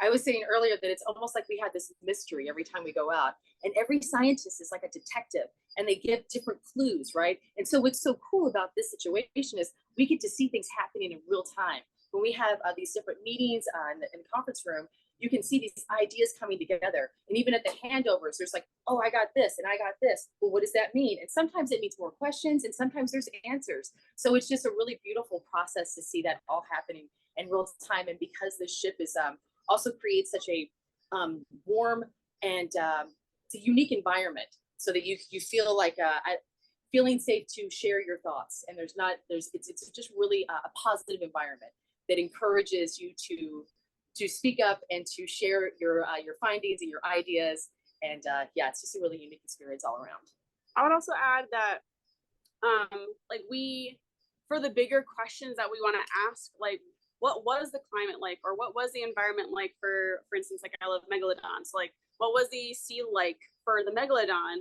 I was saying earlier that it's almost like we have this mystery every time we go out, and every scientist is like a detective, and they give different clues, right? And so what's so cool about this situation is we get to see things happening in real time. When we have these different meetings in the conference room, you can see these ideas coming together. And even at the handovers, there's like, oh, I got this and I got this. Well, what does that mean? And sometimes it means more questions, and sometimes there's answers. So it's just a really beautiful process to see that all happening in real time. And because the ship is also creates such a warm and it's a unique environment, so that you feel like feeling safe to share your thoughts. And it's just really a positive environment that encourages you to speak up and to share your findings and your ideas. And yeah, it's just a really unique experience all around. I would also add that like for the bigger questions that we want to ask, like what was the climate like, or what was the environment like for instance, like I love megalodons. Like what was the sea like for the megalodon?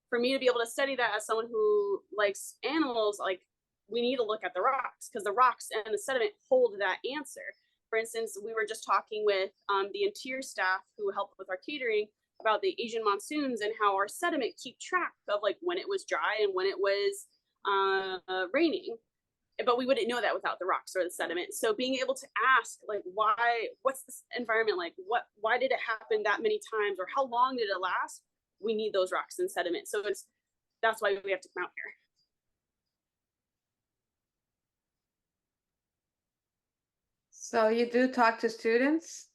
For me to be able to study that as someone who likes animals, like we need to look at the rocks, because the rocks and the sediment hold that answer. For instance, we were just talking with the interior staff who helped with our catering about the Asian monsoons and how our sediment keep track of like when it was dry and when it was raining. But we wouldn't know that without the rocks or the sediment. So being able to ask like, what's this environment like? Why did it happen that many times? Or how long did it last? We need those rocks and sediment. So that's why we have to come out here. So you do talk to students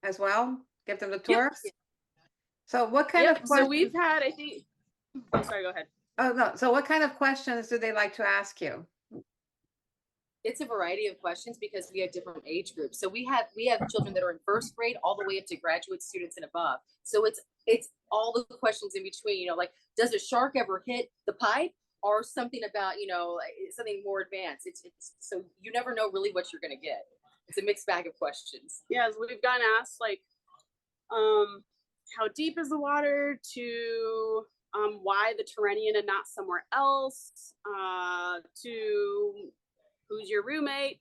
as well, give them the tour? Yep. So what kind of questions? So we've had, I think, oh, sorry, go ahead. Oh, no. So what kind of questions do they like to ask you? It's a variety of questions because we have different age groups. So we have children that are in first grade all the way up to graduate students and above. So it's all the questions in between, you know, like, does a shark ever hit the pipe, or something about, you know, something more advanced? It's so you never know really what you're going to get. It's a mixed bag of questions. Yes, we've gotten asked like, how deep is the water, to why the Turanian and not somewhere else, to who's your roommate.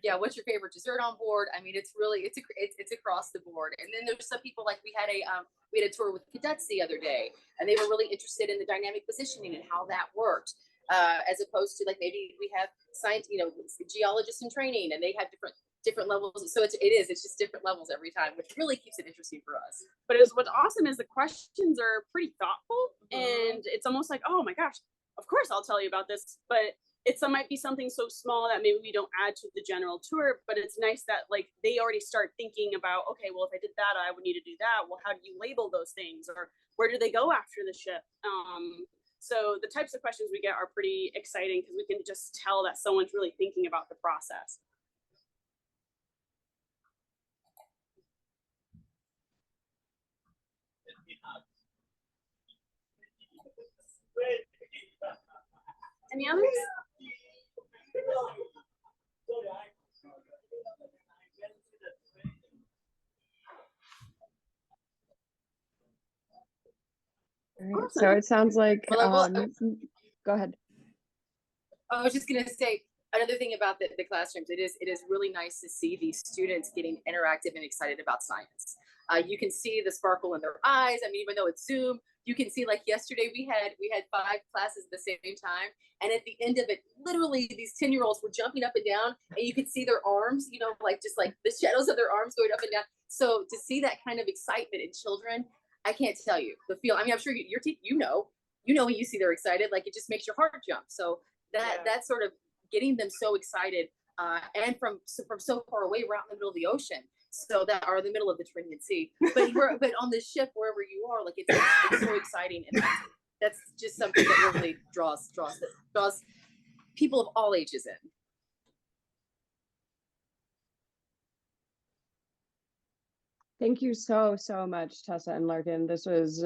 Yeah, what's your favorite dessert on board? I mean, it's really it's across the board. And then there's some people, like we had a tour with cadets the other day, and they were really interested in the dynamic positioning and how that worked, as opposed to like maybe we have science, geologists in training, and they have different levels. So it's just different levels every time, which really keeps it interesting for us. But what's awesome is the questions are pretty thoughtful, and it's almost like, oh my gosh, of course I'll tell you about this, but might be something so small that maybe we don't add to the general tour, but it's nice that like they already start thinking about, okay, well, if I did that, I would need to do that. Well, how do you label those things, or where do they go after the ship? So the types of questions we get are pretty exciting because we can just tell that someone's really thinking about the process. Any others? All right, so it sounds like, Well, go ahead. I was just gonna say another thing about the classrooms. It is really nice to see these students getting interactive and excited about science. You can see the sparkle in their eyes. I mean, even though it's Zoom, you can see like yesterday we had 5 classes at the same time, and at the end of it, literally these 10-year-olds were jumping up and down, and you could see their arms, like just like the shadows of their arms going up and down. So to see that kind of excitement in children, I can't tell you the feel. I mean, I'm sure your team, when you see they're excited, like it just makes your heart jump. So that's sort of getting them so excited, and from so far away, we're out in the middle of the ocean. So that are in the middle of the Trinidad Sea, but on this ship, wherever you are, like it's so exciting, and that's just something that really draws people of all ages in. Thank you so much, Tessa and Larkin. This was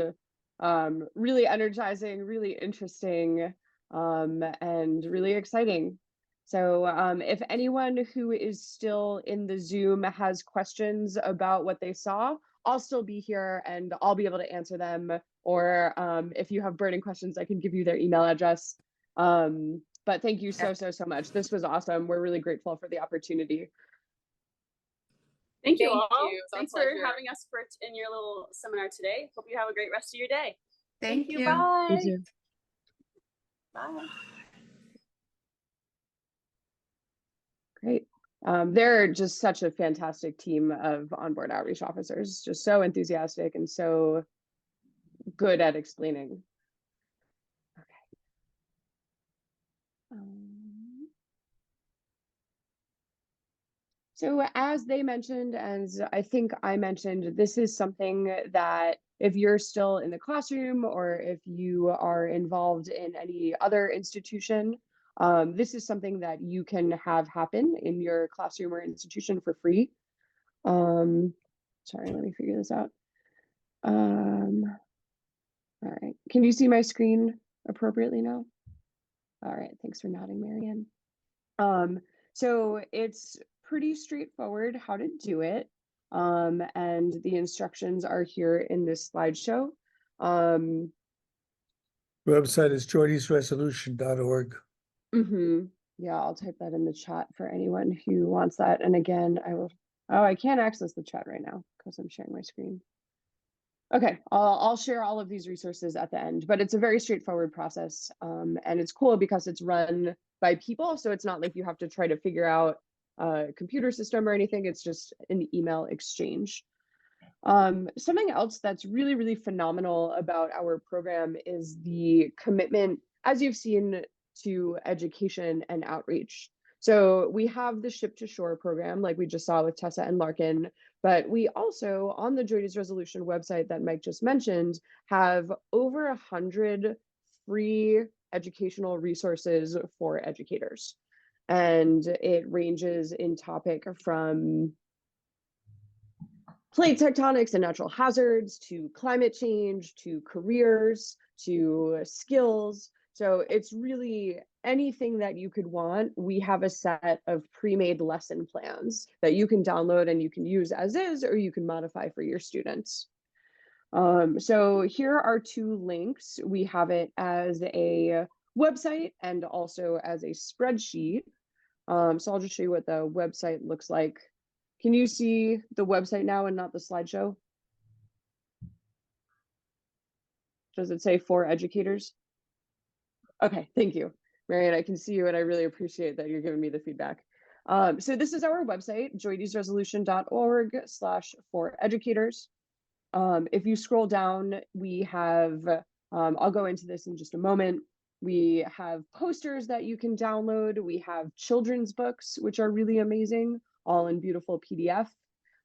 really energizing, really interesting, and really exciting. So if anyone who is still in the Zoom has questions about what they saw, I'll still be here and I'll be able to answer them. Or if you have burning questions, I can give you their email address. But thank you so much. This was awesome. We're really grateful for the opportunity. Thank you all. Thanks for having us in your little seminar today. Hope you have a great rest of your day. Thank you. Bye. Thank you. Bye. Great. They're just such a fantastic team of onboard outreach officers, just so enthusiastic and so good at explaining. Okay. So as they mentioned, as I think I mentioned, this is something that if you're still in the classroom or if you are involved in any other institution, this is something that you can have happen in your classroom or institution for free. Sorry, let me figure this out. All right, can you see my screen appropriately now? All right, thanks for nodding, Marianne. So it's pretty straightforward how to do it. And the instructions are here in this slideshow. Website is JOIDESresolution.org. Yeah, I'll type that in the chat for anyone who wants that. And again, I can't access the chat right now because I'm sharing my screen. Okay, I'll share all of these resources at the end, but it's a very straightforward process. And it's cool because it's run by people. So it's not like you have to try to figure out a computer system or anything. It's just an email exchange. Something else that's really phenomenal about our program is the commitment, as you've seen, to education and outreach. So we have the Ship to Shore program, like we just saw with Tessa and Larkin, but we also, on the JOIDES Resolution website that Mike just mentioned, have over 100 free educational resources for educators. And it ranges in topic from plate tectonics and natural hazards, to climate change, to careers, to skills. So it's really anything that you could want. We have a set of pre-made lesson plans that you can download and you can use as is, or you can modify for your students. So here are two links. We have it as a website and also as a spreadsheet. So I'll just show you what the website looks like. Can you see the website now and not the slideshow? Does it say for educators? Okay, thank you. Marianne, I can see you and I really appreciate that you're giving me the feedback. So this is our website, joidesresolution.org/foreducators. If you scroll down, we have, I'll go into this in just a moment. We have posters that you can download. We have children's books, which are really amazing, all in beautiful PDF.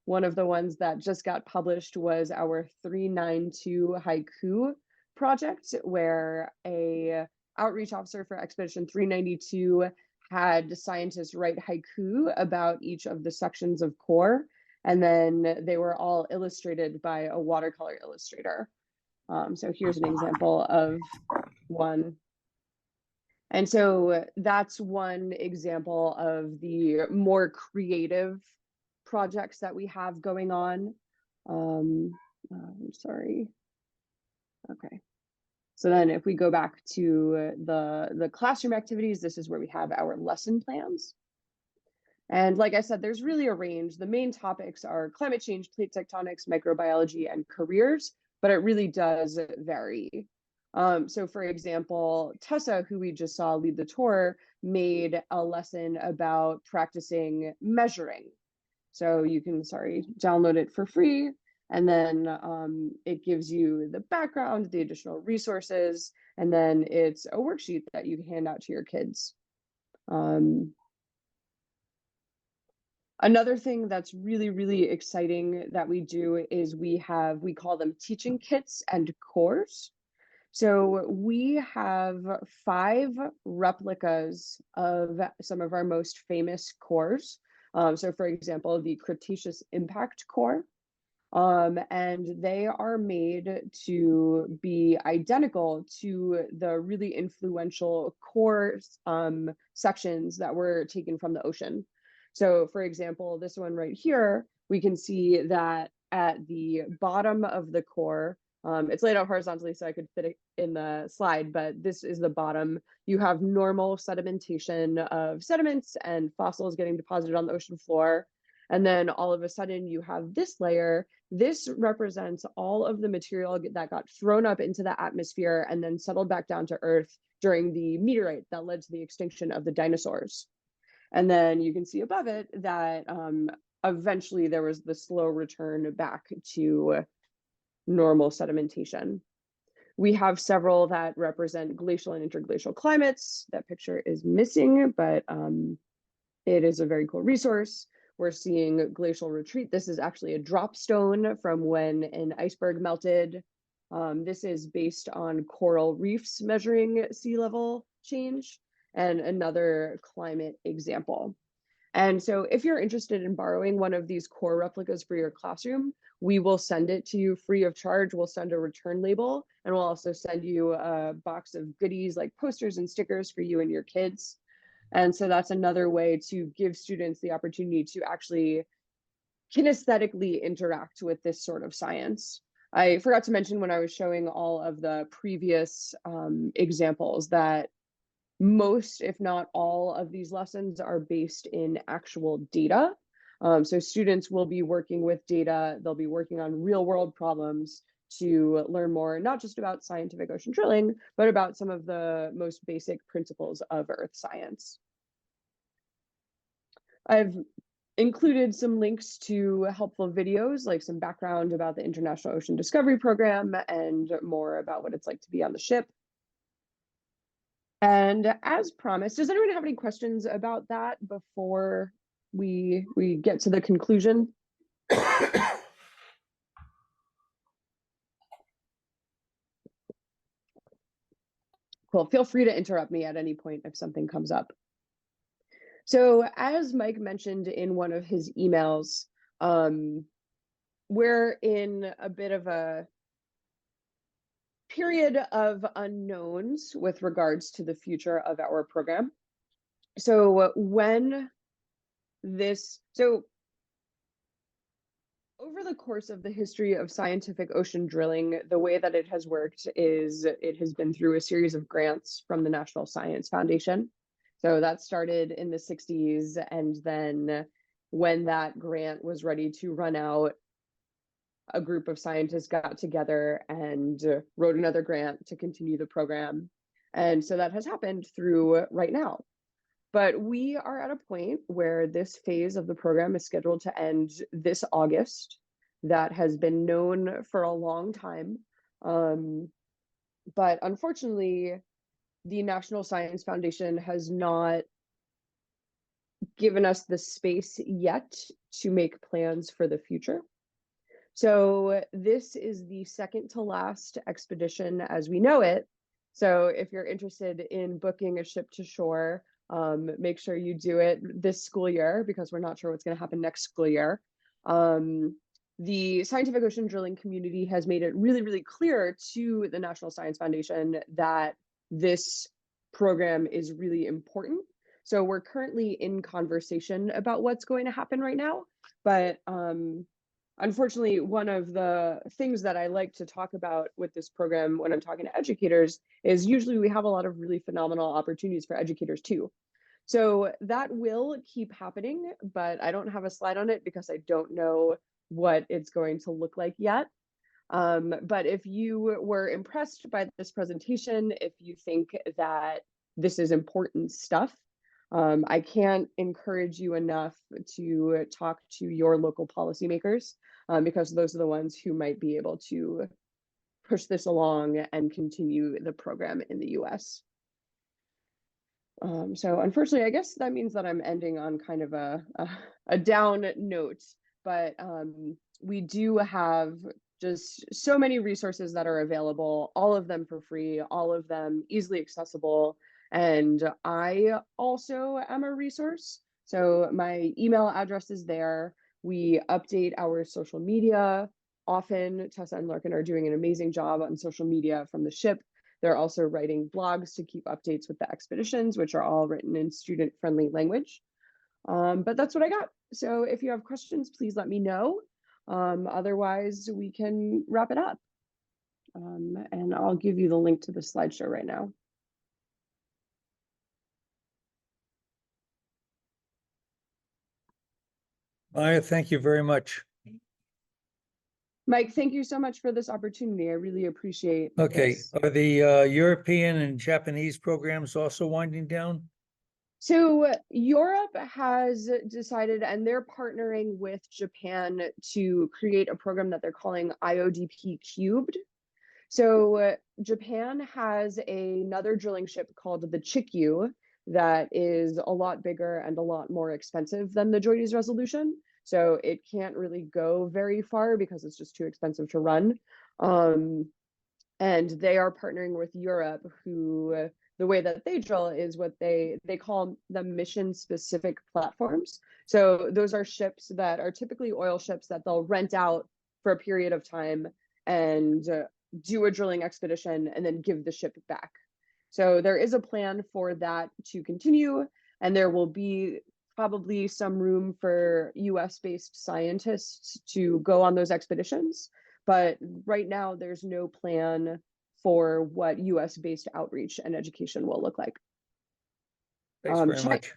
One of the ones that just got published was our 392 haiku project, where a outreach officer for Expedition 392 had scientists write haiku about each of the sections of core, and then they were all illustrated by a watercolor illustrator. So here's an example of one. And so that's one example of the more creative projects that we have going on. I'm sorry. Okay. So then if we go back to the classroom activities, this is where we have our lesson plans. And like I said, there's really a range. The main topics are climate change, plate tectonics, microbiology, and careers, but it really does vary. So for example, Tessa, who we just saw lead the tour, made a lesson about practicing measuring. So you can, download it for free. And then it gives you the background, the additional resources, and then it's a worksheet that you can hand out to your kids. Another thing that's really, really exciting that we do is we call them teaching kits and cores. So we have 5 replicas of some of our most famous cores. So for example, the Cretaceous Impact Core. And they are made to be identical to the really influential core sections that were taken from the ocean. So for example, this one right here, we can see that at the bottom of the core, it's laid out horizontally so I could fit it in the slide, but this is the bottom. You have normal sedimentation of sediments and fossils getting deposited on the ocean floor. And then all of a sudden you have this layer. This represents all of the material that got thrown up into the atmosphere and then settled back down to Earth during the meteorite that led to the extinction of the dinosaurs. And then you can see above it that eventually there was the slow return back to normal sedimentation. We have several that represent glacial and interglacial climates. That picture is missing, but it is a very cool resource. We're seeing glacial retreat. This is actually a drop stone from when an iceberg melted. This is based on coral reefs measuring sea level change, and another climate example. And so if you're interested in borrowing one of these core replicas for your classroom, we will send it to you free of charge. We'll send a return label, and we'll also send you a box of goodies like posters and stickers for you and your kids. And so that's another way to give students the opportunity to actually kinesthetically interact with this sort of science. I forgot to mention when I was showing all of the previous examples that most, if not all, of these lessons are based in actual data. So students will be working with data. They'll be working on real world problems to learn more, not just about scientific ocean drilling, but about some of the most basic principles of earth science. I've included some links to helpful videos, like some background about the International Ocean Discovery Program and more about what it's like to be on the ship. And as promised, does anyone have any questions about that before we get to the conclusion? Cool, feel free to interrupt me at any point if something comes up. So as Mike mentioned in one of his emails, we're in a bit of a period of unknowns with regards to the future of our program. So Over the course of the history of scientific ocean drilling, the way that it has worked is it has been through a series of grants from the National Science Foundation. So that started in the 60s, and then when that grant was ready to run out, a group of scientists got together and wrote another grant to continue the program. And so that has happened through right now. But we are at a point where this phase of the program is scheduled to end this August. That has been known for a long time. But unfortunately, the National Science Foundation has not given us the space yet to make plans for the future. So this is the second to last expedition as we know it. So if you're interested in booking a ship to shore, make sure you do it this school year, because we're not sure what's going to happen next school year. The scientific ocean drilling community has made it really, really clear to the National Science Foundation that this program is really important. So we're currently in conversation about what's going to happen right now. But unfortunately, one of the things that I like to talk about with this program when I'm talking to educators is usually we have a lot of really phenomenal opportunities for educators too. So that will keep happening, but I don't have a slide on it because I don't know what it's going to look like yet. But if you were impressed by this presentation, if you think that this is important stuff, I can't encourage you enough to talk to your local policymakers, because those are the ones who might be able to push this along and continue the program in the US. So unfortunately, I guess that means that I'm ending on kind of a down note, but we do have just so many resources that are available, all of them for free, all of them easily accessible. And I also am a resource. So my email address is there. We update our social media often. Tessa and Larkin are doing an amazing job on social media from the ship. They're also writing blogs to keep updates with the expeditions, which are all written in student-friendly language. But that's what I got. So if you have questions, please let me know. Otherwise, we can wrap it up. And I'll give you the link to the slideshow right now. Maya, thank you very much. Mike, thank you so much for this opportunity. I really appreciate Okay, this. are the European and Japanese programs also winding down? So Europe has decided, and they're partnering with Japan to create a program that they're calling IODP Cubed. So Japan has another drilling ship called the Chikyu that is a lot bigger and a lot more expensive than the JOIDES Resolution. So it can't really go very far because it's just too expensive to run. And they are partnering with Europe, who the way that they drill is what they call them mission specific platforms. So those are ships that are typically oil ships that they'll rent out for a period of time and do a drilling expedition and then give the ship back. So there is a plan for that to continue, and there will be probably some room for US-based scientists to go on those expeditions. But right now, there's no plan for what US-based outreach and education will look like. Thanks very much.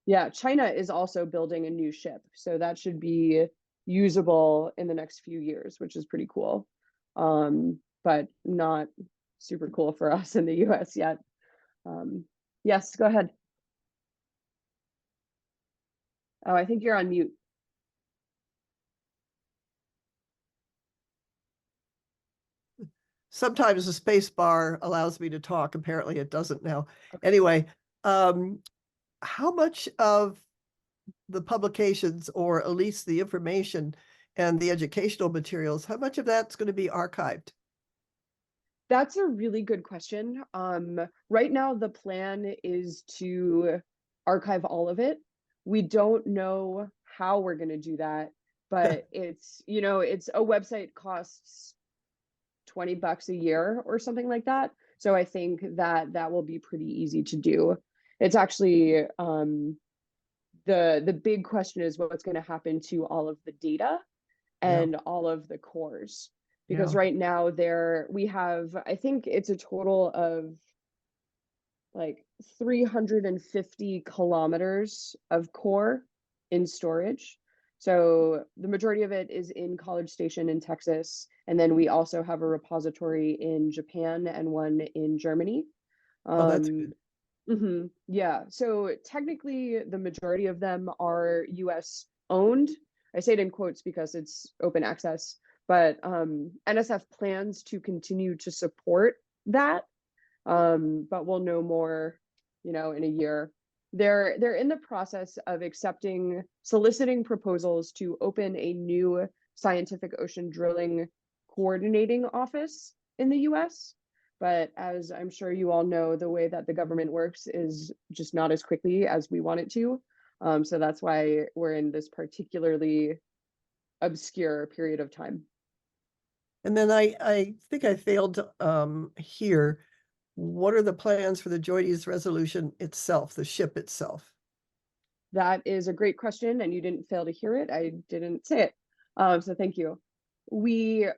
Yeah, China is also building a new ship, so that should be usable in the next few years, which is pretty cool. But not super cool for us in the US yet. Yes, go ahead. Oh, I think you're on mute. Sometimes the space bar allows me to talk. Apparently it doesn't now. Anyway, how much of the publications, or at least the information and the educational materials, how much of that's going to be archived? That's a really good question. Right now, the plan is to archive all of it. We don't know how we're going to do that, but it's, it's a website costs $20 a year or something like that. So I think that will be pretty easy to do. It's actually the big question is what's going to happen to all of the data. and all of the cores. Because Yeah. right now we have, I think it's a total of like 350 kilometers of core in storage. So the majority of it is in College Station in Texas. And then we also have a repository in Japan and one in Germany. Oh, that's good. Yeah. So technically, the majority of them are US owned. I say it in quotes because it's open access, but NSF plans to continue to support that. But we'll know more, in a year. They're in the process of soliciting proposals to open a new scientific ocean drilling coordinating office in the US. But as I'm sure you all know, the way that the government works is just not as quickly as we want it to. So that's why we're in this particularly obscure period of time. And then I think I failed to hear, what are the plans for the JOIDES Resolution itself, the ship itself? That is a great question, and you didn't fail to hear it. I didn't say it. So thank you.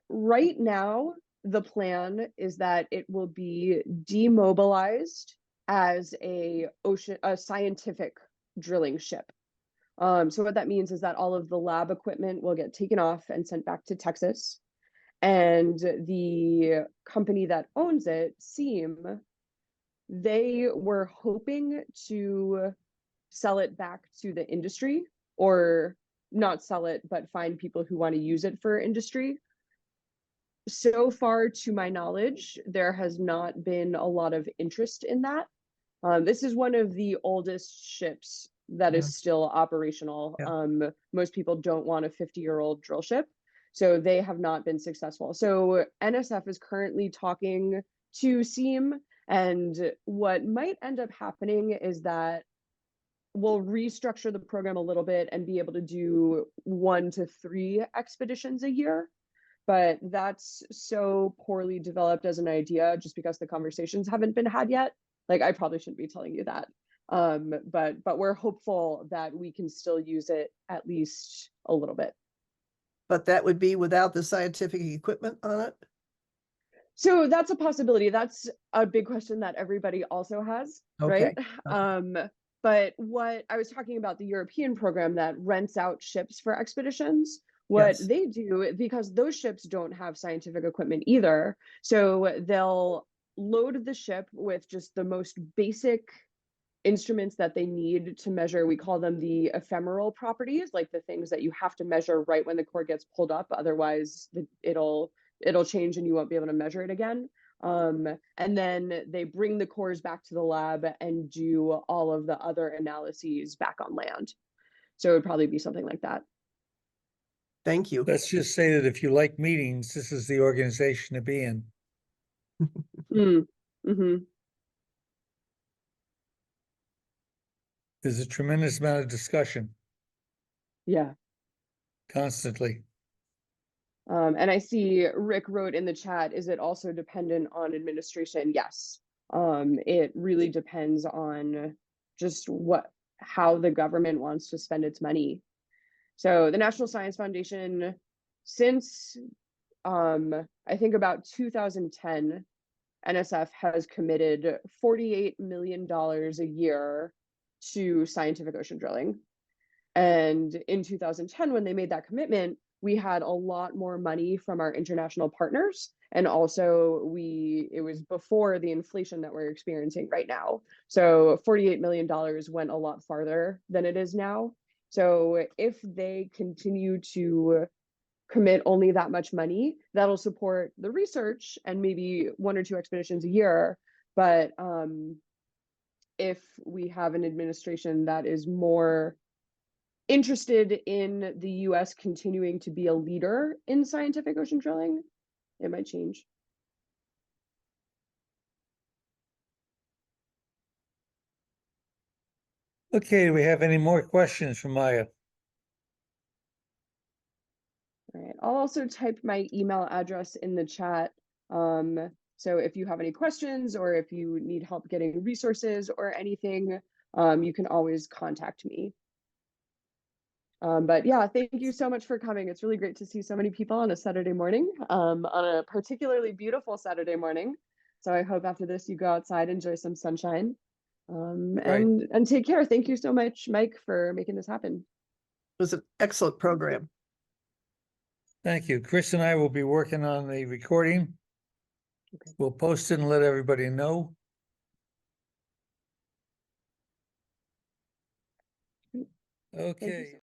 Right now, the plan is that it will be demobilized as a scientific drilling ship. So what that means is that all of the lab equipment will get taken off and sent back to Texas. And the company that owns it, SEAM, they were hoping to sell it back to the industry, or not sell it, but find people who want to use it for industry. So far, to my knowledge, there has not been a lot of interest in that. This is one of the oldest ships that is still operational. Most people don't want a 50-year-old drill ship, so they have not been successful. So NSF is currently talking to SEAM, and what might end up happening is that we'll restructure the program a little bit and be able to do 1 to 3 expeditions a year. But that's so poorly developed as an idea just because the conversations haven't been had yet. Like, I probably shouldn't be telling you that. But we're hopeful that we can still use it at least a little bit. But that would be without the scientific equipment on it? So that's a possibility. That's a big question that everybody also has, Okay. right? But what I was talking about, the European program that rents out ships for expeditions, what they do, because those ships don't have scientific equipment either, so they'll load the ship with just the most basic instruments that they need to measure. We call them the ephemeral properties, like the things that you have to measure right when the core gets pulled up, otherwise it'll change and you won't be able to measure it again. And then they bring the cores back to the lab and do all of the other analyses back on land. So it would probably be something like that. Thank you. Let's just say that if you like meetings, this is the organization to be in. There's a tremendous amount of discussion. Yeah. Constantly. And I see Rick wrote in the chat, is it also dependent on administration? Yes. It really depends on just how the government wants to spend its money. So the National Science Foundation, since I think about 2010, NSF has committed $48 million a year to scientific ocean drilling. And in 2010, when they made that commitment, we had a lot more money from our international partners. And also it was before the inflation that we're experiencing right now. So $48 million went a lot farther than it is now. So if they continue to commit only that much money, that'll support the research and maybe 1 or 2 expeditions a year. But if we have an administration that is more interested in the US continuing to be a leader in scientific ocean drilling, it might change. Okay, do we have any more questions from Maya? All right, I'll also type my email address in the chat. So if you have any questions or if you need help getting resources or anything, you can always contact me. But yeah, thank you so much for coming. It's really great to see so many people on a Saturday morning, on a particularly beautiful Saturday morning. So I hope after this you go outside, enjoy some sunshine, Right. and take care. Thank you so much, Mike, for making this happen. It was an excellent program. Thank you. Chris and I will be working on the recording. Okay. We'll post it and let everybody know. Thank you Okay. so